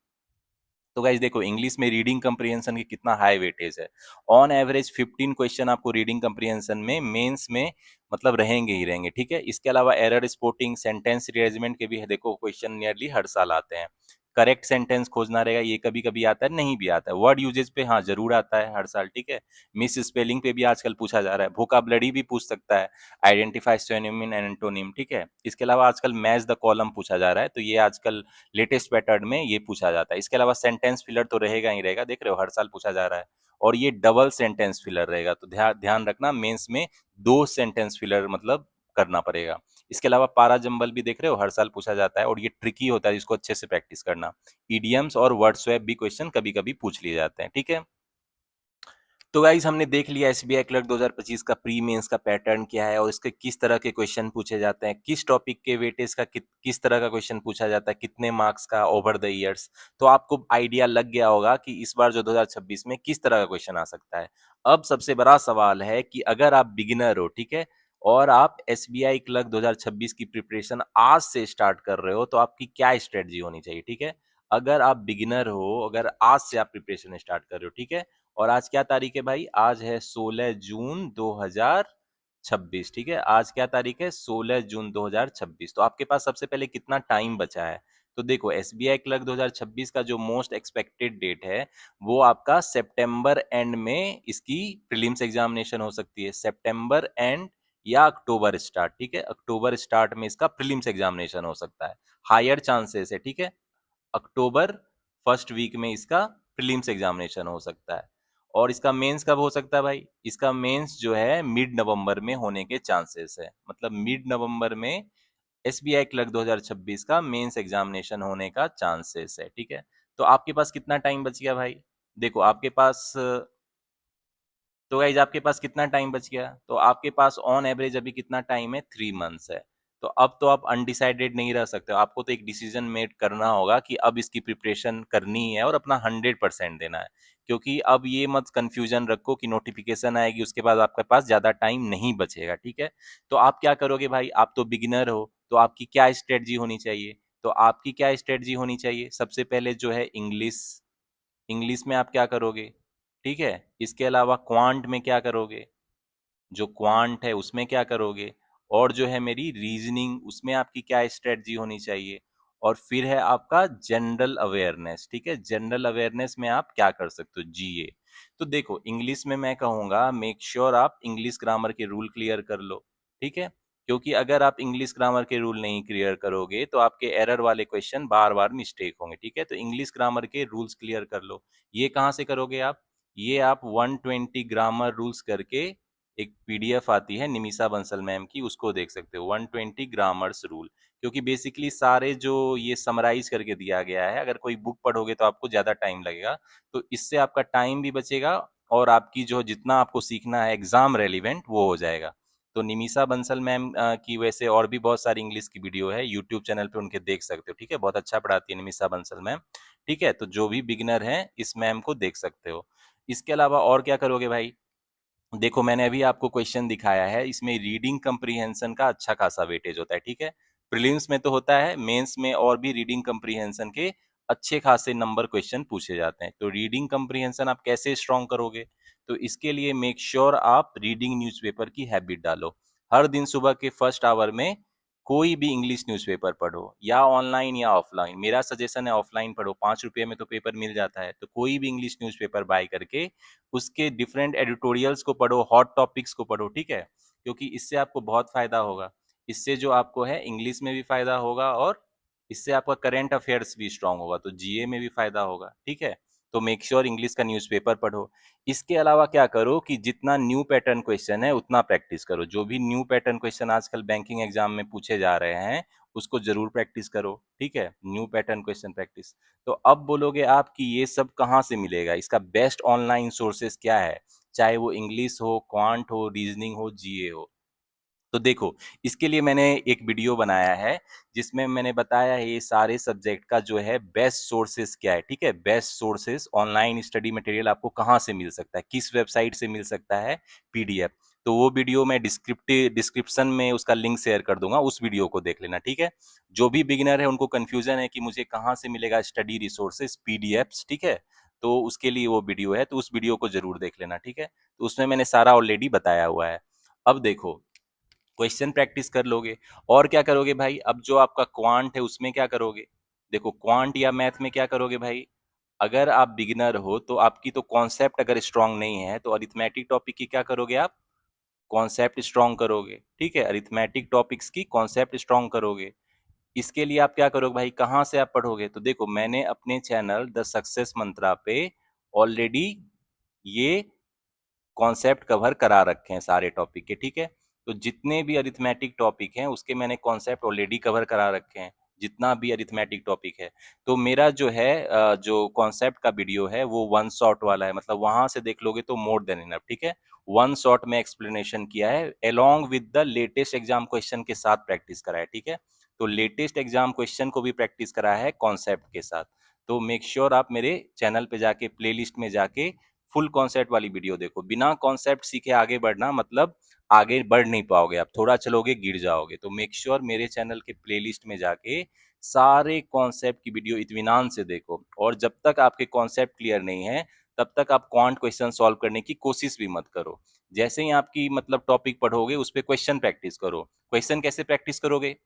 S1: तो गाइज देखो इंग्लिश में रीडिंग कंप्रिहेंशन की कितना हाई वेटेज है। ऑन एवरेज 15 क्वेश्चन आपको रीडिंग कंप्रिहेंशन में मेंस में मतलब रहेंगे ही रहेंगे, ठीक है। इसके अलावा एरर स्पॉटिंग, सेंटेंस रीअरेंजमेंट के भी देखो क्वेश्चन नियरली हर साल आते हैं। करेक्ट सेंटेंस खोजना रहेगा, ये कभी कभी आता है, नहीं भी आता है। वर्ड यूजेज पे हाँ जरूर आता है हर साल, ठीक है। मिस स्पेलिंग पे भी आजकल पूछा जा रहा है। वोकाबलरी भी पूछ सकता है, आइडेंटिफाई सिनोनिम एंड एंटोनिम, ठीक है। इसके अलावा आजकल मैच द कॉलम पूछा जा रहा है, तो ये आजकल लेटेस्ट पैटर्न में ये पूछा जाता है। इसके अलावा सेंटेंस फिलर तो रहेगा ही रहेगा, देख रहे हो हर साल पूछा जा रहा है। और ये डबल सेंटेंस फिलर रहेगा, तो ध्यान रखना मेंस में 2 सेंटेंस फिलर मतलब करना पड़ेगा। इसके अलावा पारा जंबल भी देख रहे हो हर साल पूछा जाता है, और ये ट्रिकी होता है, इसको अच्छे से प्रैक्टिस करना। ईडियम्स और वर्ड स्वैप भी क्वेश्चन कभी कभी पूछ लिए जाते हैं, ठीक है। तो गाइज हमने देख लिया एसबीआई क्लर्क 2025 का प्री मेंस का पैटर्न क्या है, और इसके किस तरह के क्वेश्चन पूछे जाते हैं, किस टॉपिक के वेटेज का किस तरह का क्वेश्चन पूछा जाता है, कितने मार्क्स का ओवर द इयर्स। तो आपको आइडिया लग गया होगा कि इस बार जो 2026 में किस तरह का क्वेश्चन आ सकता है। अब सबसे बड़ा सवाल है कि अगर आप बिगिनर हो, ठीक है, और आप एसबीआई क्लर्क 2026 की प्रिपरेशन आज से स्टार्ट कर रहे हो, तो आपकी क्या स्ट्रेटजी होनी चाहिए, ठीक है। अगर आप बिगिनर हो, अगर आज से आप प्रिपरेशन स्टार्ट कर रहे हो, ठीक है, और आज क्या तारीख है भाई, आज है 16 जून 2026, ठीक है। आज क्या तारीख है, 16 जून 2026। तो आपके पास सबसे पहले कितना टाइम बचा है। तो देखो एसबीआई क्लर्क 2026 का जो मोस्ट एक्सपेक्टेड डेट है, वो आपका सितंबर एंड में इसकी प्रीलिम्स एग्जामिनेशन हो सकती है। सितंबर एंड या अक्टूबर स्टार्ट, ठीक है। अक्टूबर स्टार्ट में इसका प्रीलिम्स एग्जामिनेशन हो सकता है, हायर चांसेस है, ठीक है। अक्टूबर फर्स्ट वीक में इसका प्रीलिम्स एग्जामिनेशन हो सकता है। और इसका मेंस कब हो सकता है भाई, इसका मेंस जो है मिड नवंबर में होने के चांसेस है। मतलब मिड नवंबर में एसबीआई क्लर्क 2026 का मेंस एग्जामिनेशन होने का चांसेस है, ठीक है। तो आपके पास कितना टाइम बच गया भाई, देखो आपके पास, तो गाइज आपके पास कितना टाइम बच गया, तो आपके पास ऑन एवरेज अभी कितना टाइम है, 3 मंथ्स है। तो अब तो आप अनडिसाइडेड नहीं रह सकते हो, आपको तो एक डिसीजन मेक करना होगा कि अब इसकी प्रिपरेशन करनी है और अपना 100% देना है। क्योंकि अब ये मत कंफ्यूजन रखो कि नोटिफिकेशन आएगी उसके बाद आपके पास ज्यादा टाइम नहीं बचेगा, ठीक है। तो आप क्या करोगे भाई, आप तो बिगिनर हो, तो आपकी क्या स्ट्रेटजी होनी चाहिए। तो आपकी क्या स्ट्रेटजी होनी चाहिए, सबसे पहले जो है इंग्लिश, इंग्लिश में आप क्या करोगे, ठीक है। इसके अलावा क्वांट में क्या करोगे, जो क्वांट है उसमें क्या करोगे, और जो है मेरी रीजनिंग उसमें आपकी क्या स्ट्रेटजी होनी चाहिए। और फिर है आपका जनरल अवेयरनेस, ठीक है। जनरल अवेयरनेस में आप क्या कर सकते हो, जीए। तो देखो इंग्लिश में मैं कहूंगा मेक श्योर आप इंग्लिश ग्रामर के रूल क्लियर कर लो, ठीक है। क्योंकि अगर आप इंग्लिश ग्रामर के रूल नहीं क्लियर करोगे तो आपके एरर वाले क्वेश्चन बार बार मिस्टेक होंगे, ठीक है। तो इंग्लिश ग्रामर के रूल्स क्लियर कर लो। ये कहाँ से करोगे आप, ये आप 120 ग्रामर रूल्स करके एक पीडीएफ आती है निमिषा बंसल मैम की, उसको देख सकते हो, 120 ग्रामर्स रूल। क्योंकि बेसिकली सारे जो ये समराइज करके दिया गया है, अगर कोई बुक पढ़ोगे तो आपको ज्यादा टाइम लगेगा, तो इससे आपका टाइम भी बचेगा, और आपकी जो जितना आपको सीखना है एग्जाम रेलिवेंट वो हो जाएगा। तो निमिषा बंसल मैम की वैसे और भी बहुत सारी इंग्लिश की वीडियो है यूट्यूब चैनल पे, उनके देख सकते हो, ठीक है। बहुत अच्छा पढ़ाती है निमिषा बंसल मैम, ठीक है। तो जो भी बिगिनर है इस मैम को देख सकते हो। इसके अलावा और क्या करोगे भाई, देखो मैंने अभी आपको क्वेश्चन दिखाया है, इसमें रीडिंग कम्प्रीहेंशन का अच्छा खासा वेटेज होता है, ठीक है। प्रीलिम्स में तो होता है, मेंस में और भी रीडिंग कम्प्रीहेंशन के अच्छे खासे नंबर क्वेश्चन पूछे जाते हैं। तो रीडिंग कम्प्रीहेंशन आप कैसे स्ट्रॉन्ग करोगे? तो इसके लिए मेक श्योर आप रीडिंग न्यूज़पेपर की हैबिट डालो। हर दिन सुबह के फर्स्ट आवर में कोई भी इंग्लिश न्यूज़पेपर पढ़ो, या ऑनलाइन या ऑफलाइन। मेरा सजेशन है ऑफलाइन पढ़ो, 5 रुपये में तो पेपर मिल जाता है। तो कोई भी इंग्लिश न्यूज़पेपर बाय करके उसके डिफरेंट एडिटोरियल्स को पढ़ो, हॉट टॉपिक्स को पढ़ो, ठीक है? क्योंकि इससे आपको बहुत फ़ायदा होगा। इससे जो आपको है इंग्लिश में भी फ़ायदा होगा और इससे आपका करंट अफेयर्स भी स्ट्रांग होगा, तो जीए में भी फ़ायदा होगा, ठीक है? तो मेक श्योर इंग्लिश का न्यूज़पेपर पढ़ो। इसके अलावा क्या करो कि जितना न्यू पैटर्न क्वेश्चन है उतना प्रैक्टिस करो। जो भी न्यू पैटर्न क्वेश्चन आजकल बैंकिंग एग्जाम में पूछे जा रहे हैं, उसको ज़रूर प्रैक्टिस करो, ठीक है? New pattern question practice. तो अब बोलोगे आप कि ये सब कहाँ से मिलेगा? इसका बेस्ट ऑनलाइन सोर्सेस क्या है? चाहे वो इंग्लिश हो, क्वांट हो, रीजनिंग हो, जीए हो। तो देखो, इसके लिए मैंने एक वीडियो बनाया है, जिसमें मैंने बताया है ये सारे सब्जेक्ट का जो है बेस्ट सोर्सेस क्या है, ठीक है? Best sources online study material आपको कहाँ से मिल सकता है, किस वेबसाइट से मिल सकता है, पीडीएफ। तो वो वीडियो मैं डिस्क्रिप्शन में उसका लिंक शेयर कर दूंगा, उस वीडियो को देख लेना, ठीक है? जो भी बिगिनर है उनको कंफ्यूजन है कि मुझे कहाँ से मिलेगा स्टडी रिसोर्सेस, पीडीएफ्स, ठीक है? तो उसके लिए वो वीडियो है, तो उस वीडियो को जरूर देख लेना, ठीक है? तो उसमें मैंने सारा ऑलरेडी बताया हुआ है। अब देखो, क्वेश्चन प्रैक्टिस कर लोगे और क्या करोगे भाई? अब जो आपका क्वांट है उसमें क्या करोगे? देखो क्वांट या मैथ में क्या करोगे भाई? अगर आप बिगिनर हो तो आपकी तो कॉन्सेप्ट अगर स्ट्रांग नहीं है तो अरिथमेटिक टॉपिक की क्या करोगे आप? कॉन्सेप्ट स्ट्रांग करोगे, ठीक है? अरिथमेटिक टॉपिक्स की कॉन्सेप्ट स्ट्रांग करोगे। इसके लिए आप क्या करोगे भाई? कहाँ से आप पढ़ोगे? तो देखो मैंने अपने चैनल द सक्सेस मंत्रा पे ऑलरेडी ये कॉन्सेप्ट कवर करा रखे हैं सारे टॉपिक के, ठीक है? तो जितने भी अरिथमेटिक टॉपिक हैं उसके मैंने कॉन्सेप्ट ऑलरेडी कवर करा रखे हैं, जितना भी अरिथमेटिक टॉपिक है। तो मेरा जो है जो कॉन्सेप्ट का वीडियो है वो वन शॉट वाला है, मतलब वहां से देख लोगे तो मोर देन इनफ, ठीक है? वन शॉट में एक्सप्लेनेशन किया है along with the latest exam question के साथ प्रैक्टिस करा है, ठीक है? तो लेटेस्ट एग्जाम क्वेश्चन को भी प्रैक्टिस करा है कॉन्सेप्ट के साथ। तो मेक श्योर आप मेरे चैनल पे जाके प्लेलिस्ट में जाके फुल कॉन्सेप्ट वाली वीडियो देखो। बिना कॉन्सेप्ट सीखे आगे बढ़ना मतलब आगे बढ़ नहीं पाओगे, आप थोड़ा चलोगे गिर जाओगे। तो मेक श्योर मेरे चैनल के प्लेलिस्ट में जाके सारे कॉन्सेप्ट की वीडियो इत्मीनान से देखो, और जब तक आपके कॉन्सेप्ट क्लियर नहीं है तब तक आप क्वांट क्वेश्चन सॉल्व करने की कोशिश भी मत करो। जैसे ही आपकी मतलब टॉपिक पढ़ोगे उस पर क्वेश्चन प्रैक्टिस करो। क्वेश्चन कैसे प्रैक्टिस करोगे?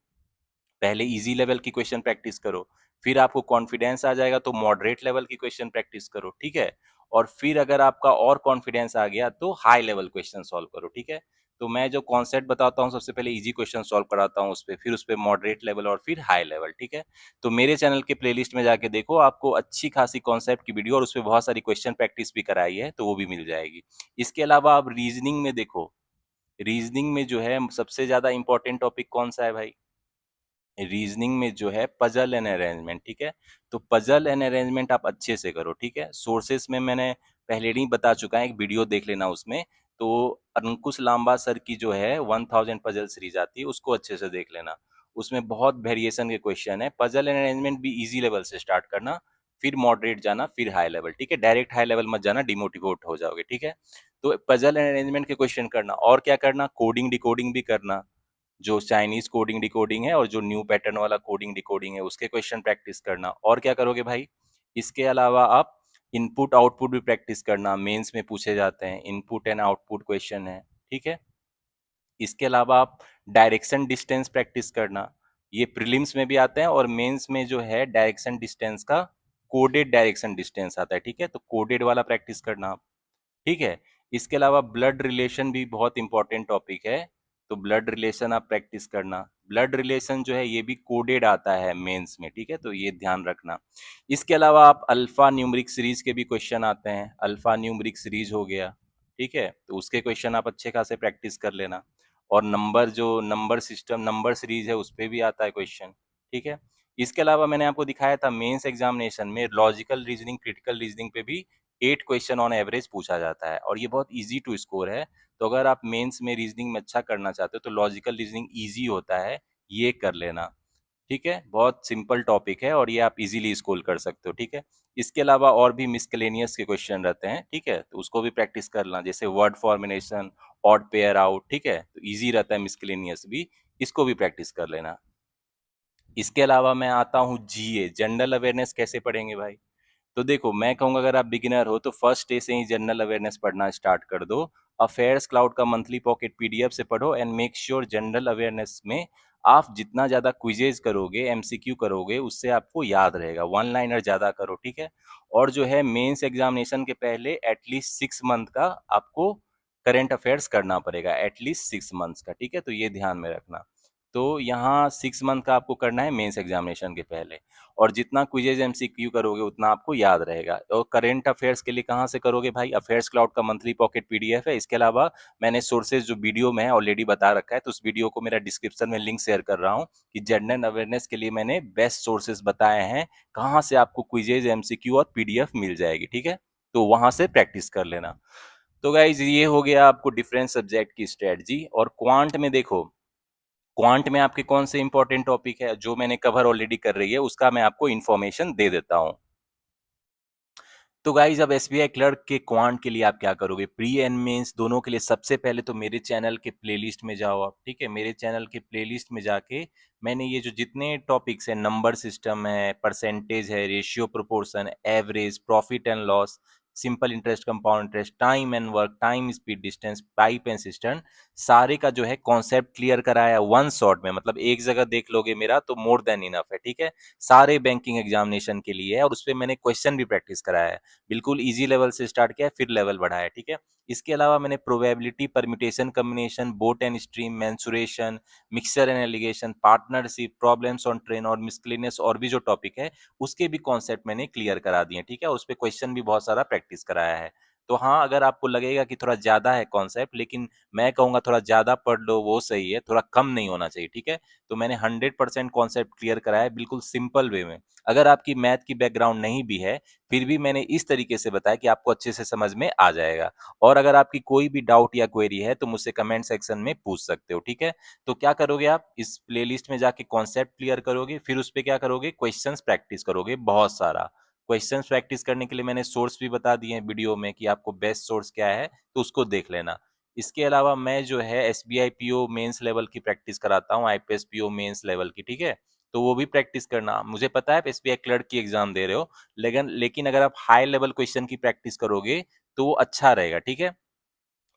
S1: पहले इजी लेवल की क्वेश्चन प्रैक्टिस करो, फिर आपको कॉन्फिडेंस आ जाएगा तो मॉडरेट लेवल की क्वेश्चन प्रैक्टिस करो, ठीक है? और फिर अगर आपका और कॉन्फिडेंस आ गया तो हाई लेवल क्वेश्चन सॉल्व करो, ठीक है? तो मैं जो कॉन्सेप्ट बताता हूँ सबसे पहले इजी क्वेश्चन सॉल्व कराता हूँ उस पे, फिर उस पे मॉडरेट लेवल और फिर हाई लेवल, ठीक है? तो मेरे चैनल के प्लेलिस्ट में जाके देखो, आपको अच्छी खासी कॉन्सेप्ट की वीडियो और उस पे बहुत सारी क्वेश्चन प्रैक्टिस भी कराई है, तो वो भी मिल जाएगी। इसके अलावा आप रीजनिंग में देखो, रीजनिंग में जो है सबसे ज्यादा इंपॉर्टेंट टॉपिक कौन सा है भाई? रीजनिंग में जो है पजल एंड अरेंजमेंट, ठीक है? तो पजल एंड अरेंजमेंट आप अच्छे से करो, ठीक है? सोर्सेस में मैंने पहले ही बता चुका है, एक वीडियो देख लेना उसमें। तो अंकुश लांबा सर की जो है 1000 पजल सीरीज आती है, उसको अच्छे से देख लेना। उसमें बहुत वेरिएशन के क्वेश्चन है। पजल एंड अरेंजमेंट भी इजी लेवल से स्टार्ट करना, फिर मॉडरेट जाना, फिर हाई लेवल, ठीक है? डायरेक्ट हाई लेवल मत जाना, डिमोटिवेट हो जाओगे, ठीक है? तो पजल एंड अरेंजमेंट के क्वेश्चन करना, और क्या करना, कोडिंग डिकोडिंग भी करना। जो चाइनीज कोडिंग डिकोडिंग है और जो न्यू पैटर्न वाला कोडिंग डिकोडिंग है उसके क्वेश्चन प्रैक्टिस करना। और क्या करोगे भाई? इसके अलावा आप इनपुट आउटपुट भी प्रैक्टिस करना, मेंस में पूछे जाते हैं, इनपुट एंड आउटपुट क्वेश्चन है, ठीक है? इसके अलावा आप डायरेक्शन डिस्टेंस प्रैक्टिस करना, ये प्रीलिम्स में भी आते हैं और मेंस में जो है डायरेक्शन डिस्टेंस का कोडेड डायरेक्शन डिस्टेंस आता है, ठीक है? तो कोडेड वाला प्रैक्टिस करना आप, ठीक है? इसके अलावा ब्लड रिलेशन भी बहुत इंपॉर्टेंट टॉपिक है, तो ब्लड रिलेशन आप प्रैक्टिस करना। ब्लड रिलेशन जो है ये भी कोडेड आता है मेंस में, ठीक है? तो ये ध्यान रखना। इसके अलावा आप अल्फा न्यूमरिक सीरीज के भी क्वेश्चन आते हैं, अल्फा न्यूमरिक सीरीज हो गया, ठीक है? तो उसके क्वेश्चन आप अच्छे खासे प्रैक्टिस कर लेना। और नंबर जो नंबर सिस्टम नंबर सीरीज है उस पे भी आता है क्वेश्चन, ठीक है? इसके अलावा मैंने आपको दिखाया था मेंस एग्जामिनेशन में लॉजिकल रीजनिंग, क्रिटिकल रीजनिंग पे भी 8 क्वेश्चन ऑन एवरेज पूछा जाता है, और ये बहुत इजी टू स्कोर है। तो अगर आप मेंस में रीजनिंग में अच्छा करना चाहते हो तो लॉजिकल रीजनिंग इजी होता है, ये कर लेना। ठीक है, बहुत सिंपल टॉपिक है और ये आप इजीली स्कोर कर सकते हो, ठीक है। इसके अलावा और भी मिसलेनियस के क्वेश्चन रहते हैं, ठीक है, तो उसको भी प्रैक्टिस करना, जैसे word formation, odd pair out, ठीक है, तो इजी रहता है मिसलेनियस भी, इसको भी प्रैक्टिस कर लेना। इसके अलावा मैं आता हूँ जीए, जनरल अवेयरनेस कैसे पढ़ेंगे भाई? तो देखो, मैं कहूँगा अगर आप बिगिनर हो तो फर्स्ट डे से ही जनरल अवेयरनेस पढ़ना स्टार्ट कर दो। अफेयर्स क्लाउड का मंथली पॉकेट पीडीएफ से पढ़ो and make sure general awareness में आप जितना ज़्यादा क्विजेज करोगे, एमसीक्यू करोगे, उससे आपको याद रहेगा। वन लाइनर ज़्यादा करो, ठीक है। और जो है मेंस एग्जामिनेशन के पहले एटलीस्ट 6 मंथ का आपको करंट अफेयर्स करना पड़ेगा, एटलीस्ट 6 मंथ्स का, ठीक है। तो ये ध्यान में रखना। तो यहाँ 6 मंथ का आपको करना है मेंस एग्जामिनेशन के पहले, और जितना क्विजेज एमसीक्यू करोगे उतना आपको याद रहेगा। और करंट अफेयर्स के लिए कहाँ से करोगे भाई? अफेयर्स क्लाउड का मंथली पॉकेट पीडीएफ है। इसके अलावा मैंने सोर्सेज जो वीडियो में है ऑलरेडी बता रखा है, तो उस वीडियो को मेरा डिस्क्रिप्शन में लिंक शेयर कर रहा हूँ कि जनरल अवेयरनेस के लिए मैंने बेस्ट सोर्सेज बताए हैं, कहाँ से आपको क्विजेज एमसीक्यू और पीडीएफ मिल जाएगी, ठीक है। तो वहां से प्रैक्टिस कर लेना। तो गाइज ये हो गया आपको डिफरेंट सब्जेक्ट की स्ट्रेटजी। और क्वांट में देखो, क्वांट में आपके कौन से इंपॉर्टेंट टॉपिक है जो मैंने कवर ऑलरेडी कर रही है, उसका मैं आपको इन्फॉर्मेशन दे देता हूँ। तो गाइज अब एसबीआई क्लर्क के क्वांट के लिए आप क्या करोगे, प्री एंड मेंस दोनों के लिए? सबसे पहले तो मेरे चैनल के प्लेलिस्ट में जाओ आप, ठीक है। मेरे चैनल के प्लेलिस्ट में जाके मैंने ये जो जितने टॉपिक्स हैं, नंबर सिस्टम है, परसेंटेज है, ratio proportion, average, profit and loss, simple interest, compound interest, time and work, time speed distance, pipe and system, सारे का जो है कॉन्सेप्ट क्लियर कराया वन शॉट में। मतलब एक जगह देख लोगे मेरा तो मोर देन इनफ है, ठीक है। सारे बैंकिंग एग्जामिनेशन के लिए है, और उसपे मैंने क्वेश्चन भी प्रैक्टिस कराया है। बिल्कुल इजी लेवल से स्टार्ट किया है, फिर लेवल बढ़ाया, ठीक है। इसके अलावा मैंने probability, permutation, combination, boat and stream, mensuration, mixture and allegation, partnership, problems on train और मिसलेनियस और भी जो टॉपिक है उसके भी कॉन्सेप्ट मैंने क्लियर करा दिए, ठीक है। उस पे क्वेश्चन भी बहुत सारा प्रैक्टिस कराया है। तो हाँ, अगर आपको लगेगा कि थोड़ा ज्यादा है कॉन्सेप्ट, लेकिन मैं कहूंगा थोड़ा ज्यादा पढ़ लो, वो सही है, थोड़ा कम नहीं होना चाहिए, ठीक है। तो मैंने 100% कॉन्सेप्ट क्लियर कराया है, बिल्कुल सिंपल वे में। अगर आपकी मैथ की बैकग्राउंड नहीं भी है, फिर भी मैंने इस तरीके से बताया कि आपको अच्छे से समझ में आ जाएगा। और अगर आपकी कोई भी डाउट या क्वेरी है तो मुझसे कमेंट सेक्शन में पूछ सकते हो, ठीक है। तो क्या करोगे आप, इस प्लेलिस्ट में जाके कॉन्सेप्ट क्लियर करोगे, फिर उस पे क्या करोगे, क्वेश्चंस प्रैक्टिस करोगे बहुत सारा। क्वेश्चंस प्रैक्टिस करने के लिए मैंने सोर्स भी बता दिए हैं वीडियो में कि आपको बेस्ट सोर्स क्या है, तो उसको देख लेना। इसके अलावा मैं जो है एसबीआई पीओ मेंस लेवल की प्रैक्टिस कराता हूँ, आईपीएस पीओ मेंस लेवल की, ठीक है। तो वो भी प्रैक्टिस करना। मुझे पता है आप एसबीआई क्लर्क की एग्जाम दे रहे हो, लेकिन अगर आप हाई लेवल क्वेश्चन की प्रैक्टिस करोगे तो वो अच्छा रहेगा, ठीक है।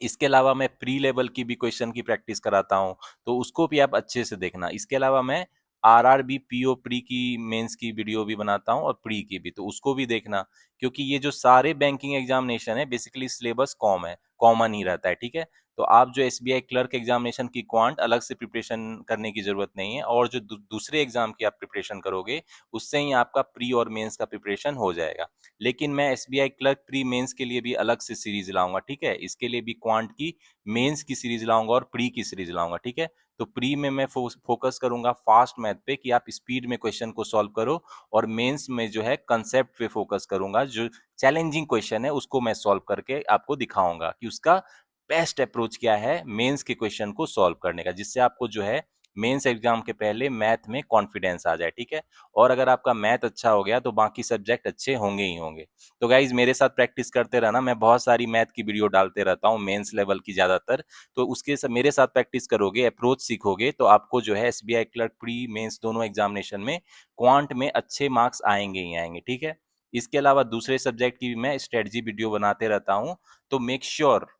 S1: इसके अलावा मैं प्री लेवल की भी क्वेश्चन की प्रैक्टिस कराता हूँ, तो उसको भी आप अच्छे से देखना। इसके अलावा मैं आरआरबी पीओ प्री की मेंस की वीडियो भी बनाता हूँ और प्री की भी, तो उसको भी देखना। क्योंकि ये जो सारे बैंकिंग एग्जामिनेशन है बेसिकली सिलेबस कॉमन ही रहता है, ठीक है। तो आप जो एसबीआई क्लर्क एग्जामिनेशन की क्वांट अलग से प्रिपरेशन करने की जरूरत नहीं है, और जो दूसरे एग्जाम की आप प्रिपरेशन करोगे उससे ही आपका प्री और मेंस का प्रिपरेशन हो जाएगा। लेकिन मैं एसबीआई क्लर्क प्री मेंस के लिए भी अलग से सीरीज लाऊंगा, ठीक है। इसके लिए भी क्वांट की मेंस की सीरीज लाऊंगा और प्री की सीरीज लाऊंगा, ठीक है। तो प्री में मैं फोकस करूंगा फास्ट मैथ पे कि आप स्पीड में क्वेश्चन को सॉल्व करो, और मेंस में जो है कंसेप्ट पे फोकस करूंगा, जो चैलेंजिंग क्वेश्चन है उसको मैं सॉल्व करके आपको दिखाऊंगा कि उसका बेस्ट अप्रोच क्या है मेंस के क्वेश्चन को सॉल्व करने का, जिससे आपको जो है मेंस एग्जाम के पहले मैथ में कॉन्फिडेंस आ जाए, ठीक है। और अगर आपका मैथ अच्छा हो गया तो बाकी सब्जेक्ट अच्छे होंगे ही होंगे। तो गाइज मेरे साथ प्रैक्टिस करते रहना, मैं बहुत सारी मैथ की वीडियो डालते रहता हूँ मेंस लेवल की ज्यादातर। तो उसके मेरे साथ प्रैक्टिस करोगे, अप्रोच सीखोगे, तो आपको जो है एसबीआई क्लर्क प्री मेंस दोनों एग्जामिनेशन में क्वांट में अच्छे मार्क्स आएंगे ही आएंगे, ठीक है। इसके अलावा दूसरे सब्जेक्ट की भी मैं स्ट्रेटजी वीडियो बनाते रहता हूँ। तो मेक श्योर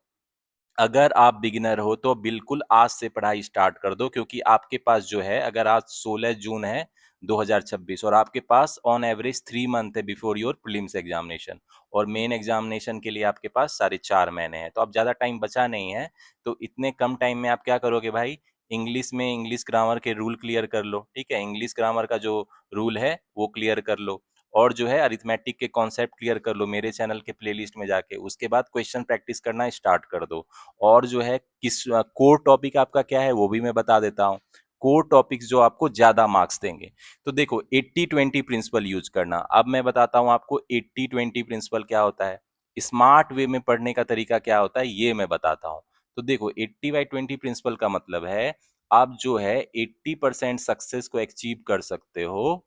S1: अगर आप बिगिनर हो तो बिल्कुल आज से पढ़ाई स्टार्ट कर दो, क्योंकि आपके पास जो है, अगर आज 16 जून है 2026 और आपके पास ऑन एवरेज 3 मंथ है बिफोर योर प्रीलिम्स एग्जामिनेशन, और मेन एग्जामिनेशन के लिए आपके पास 4.5 महीने हैं, तो अब ज़्यादा टाइम बचा नहीं है। तो इतने कम टाइम में आप क्या करोगे भाई, इंग्लिश में इंग्लिश ग्रामर के रूल क्लियर कर लो, ठीक है। इंग्लिश ग्रामर का जो रूल है वो क्लियर कर लो, और जो है अरिथमेटिक के कॉन्सेप्ट क्लियर कर लो मेरे चैनल के प्लेलिस्ट में जाके। उसके बाद क्वेश्चन प्रैक्टिस करना स्टार्ट कर दो। और जो है किस कोर टॉपिक आपका क्या है वो भी मैं बता देता हूँ। कोर टॉपिक्स जो आपको ज्यादा मार्क्स देंगे, तो देखो 80-20 प्रिंसिपल यूज करना। अब मैं बताता हूँ आपको 80-20 प्रिंसिपल क्या होता है, स्मार्ट वे में पढ़ने का तरीका क्या होता है, ये मैं बताता हूँ। तो देखो 80/20 प्रिंसिपल का मतलब है आप जो है 80% सक्सेस को अचीव कर सकते हो,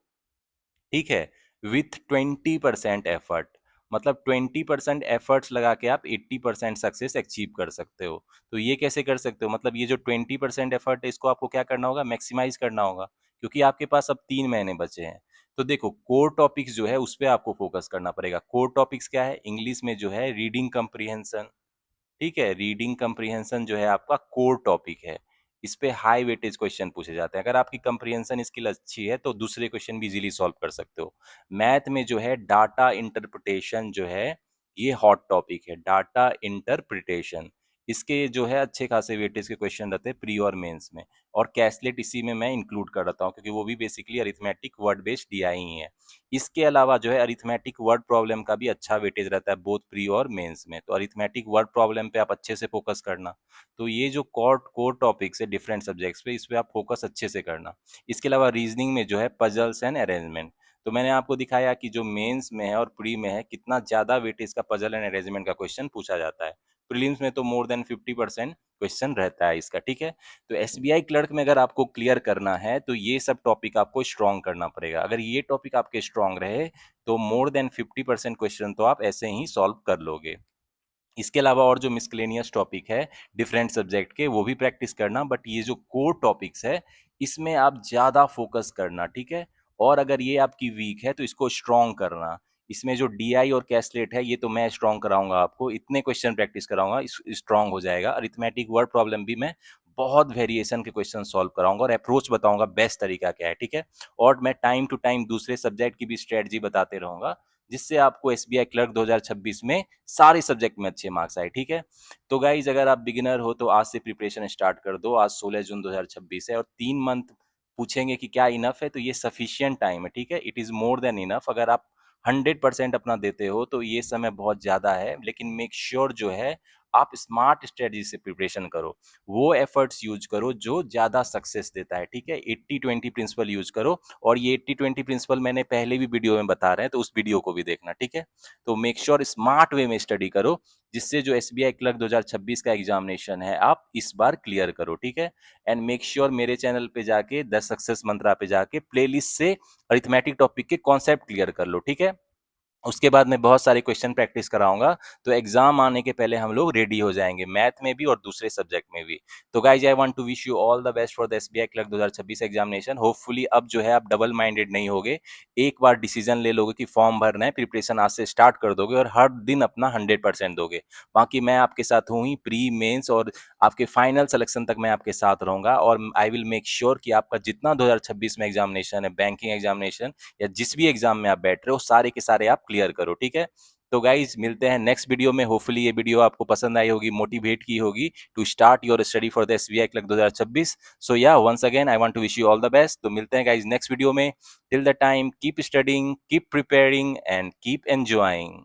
S1: ठीक है, विथ 20% एफर्ट। मतलब 20% एफर्ट्स लगा के आप 80% सक्सेस अचीव कर सकते हो। तो ये कैसे कर सकते हो, मतलब ये जो 20% एफर्ट है इसको आपको क्या करना होगा, मैक्सिमाइज करना होगा, क्योंकि आपके पास अब 3 महीने बचे हैं। तो देखो कोर टॉपिक्स जो है उस पर आपको फोकस करना पड़ेगा। कोर टॉपिक्स क्या है, इंग्लिश में जो है रीडिंग कंप्रीहेंशन, ठीक है, रीडिंग कंप्रीहेंशन जो है आपका कोर टॉपिक है। इस पे हाई वेटेज क्वेश्चन पूछे जाते हैं। अगर आपकी कंप्रीहेंशन स्किल अच्छी है तो दूसरे क्वेश्चन भी इजीली सॉल्व कर सकते हो। मैथ में जो है डाटा इंटरप्रिटेशन जो है ये हॉट टॉपिक है, डाटा इंटरप्रिटेशन। इसके जो है अच्छे खासे वेटेज के क्वेश्चन रहते हैं प्री और मेंस में। और कैसलेट इसी में मैं इंक्लूड कर रहा हूँ क्योंकि वो भी बेसिकली अरिथमेटिक वर्ड बेस्ड दिया ही है। इसके अलावा जो है अरिथमेटिक वर्ड प्रॉब्लम का भी अच्छा वेटेज रहता है बोथ प्री और मेंस में। तो अरिथमेटिक वर्ड प्रॉब्लम पे आप अच्छे से फोकस करना। तो ये जो कोर कोर टॉपिक्स है डिफरेंट सब्जेक्ट्स पे, इस पे आप फोकस अच्छे से करना। इसके अलावा रीजनिंग में जो है पजल्स एंड अरेंजमेंट। तो मैंने आपको दिखाया कि जो मेंस में है और प्री में है कितना ज्यादा वेटेज का पजल एंड अरेंजमेंट का क्वेश्चन पूछा जाता है। प्रीलिम्स में तो मोर देन 50% क्वेश्चन रहता है इसका, ठीक है। तो एसबीआई क्लर्क में अगर आपको क्लियर करना है तो ये सब टॉपिक आपको स्ट्रॉन्ग करना पड़ेगा। अगर ये टॉपिक आपके स्ट्रॉन्ग रहे तो मोर देन 50% क्वेश्चन तो आप ऐसे ही सॉल्व कर लोगे। इसके अलावा और जो मिसलेनियस टॉपिक है डिफरेंट सब्जेक्ट के वो भी प्रैक्टिस करना, बट ये जो कोर टॉपिक्स है इसमें आप ज़्यादा फोकस करना, ठीक है। और अगर ये आपकी वीक है तो इसको स्ट्रॉन्ग करना। इसमें जो डीआई और कैसलेट है ये तो मैं स्ट्रॉन्ग कराऊंगा आपको, इतने क्वेश्चन प्रैक्टिस कराऊंगा स्ट्रॉन्ग हो जाएगा। अरिथमेटिक वर्ड प्रॉब्लम भी मैं बहुत वेरिएशन के क्वेश्चन सॉल्व कराऊंगा और अप्रोच बताऊंगा बेस्ट तरीका क्या है, ठीक है। और मैं टाइम टू टाइम दूसरे सब्जेक्ट की भी स्ट्रेटजी बताते रहूंगा जिससे आपको एसबीआई क्लर्क 2026 में सारे सब्जेक्ट में अच्छे मार्क्स आए, ठीक है। तो गाइज अगर आप बिगिनर हो तो आज से प्रिपरेशन स्टार्ट कर दो। आज 16 जून 2026 है और 3 मंथ पूछेंगे कि क्या इनफ है, तो ये सफिशियंट टाइम है, ठीक है। It is more than enough. अगर आप 100% अपना देते हो तो ये समय बहुत ज्यादा है, लेकिन मेक श्योर जो है आप स्मार्ट स्ट्रेटजी से प्रिपरेशन करो। वो एफर्ट्स यूज करो जो ज्यादा सक्सेस देता है, ठीक है। 80/20 प्रिंसिपल यूज करो। और ये 80/20 प्रिंसिपल मैंने पहले भी वीडियो में बता रहे हैं तो उस वीडियो को भी देखना, ठीक है। तो मेक श्योर स्मार्ट वे में स्टडी करो जिससे जो एसबीआई क्लर्क 2026 का एग्जामिनेशन है आप इस बार क्लियर करो, ठीक है। एंड मेक श्योर मेरे चैनल पे जाके द सक्सेस मंत्रा पे जाके प्लेलिस्ट से अरिथमेटिक टॉपिक के कॉन्सेप्ट क्लियर कर लो, ठीक है। उसके बाद मैं बहुत सारे क्वेश्चन प्रैक्टिस कराऊंगा तो एग्जाम आने के पहले हम लोग रेडी हो जाएंगे मैथ में भी और दूसरे सब्जेक्ट में भी। तो guys I want to wish you all the best for the SBI clerk 2026 examination. Hopefully अब जो है आप डबल माइंडेड नहीं होगे, एक बार डिसीजन ले लोगे कि फॉर्म भरना है, प्रिपरेशन आज से स्टार्ट कर दोगे और हर दिन अपना 100% दोगे। बाकी मैं आपके साथ हूँ ही प्री मेंस और आपके फाइनल सिलेक्शन तक मैं आपके साथ रहूंगा। और आई विल मेक श्योर कि आपका जितना 2026 में एग्जामिनेशन है, बैंकिंग एग्जामिनेशन या जिस भी एग्जाम में आप बैठ रहे हो, सारे के सारे आप क्लियर करो, ठीक है। तो गाइज मिलते हैं नेक्स्ट वीडियो में। होपफुली ये वीडियो आपको पसंद आई होगी, मोटिवेट की होगी to start your study for the SBI clerk 2026। So yeah once again I want to wish you all the best. तो मिलते हैं गाइज नेक्स्ट वीडियो में। Till the time keep studying, keep preparing and keep enjoying.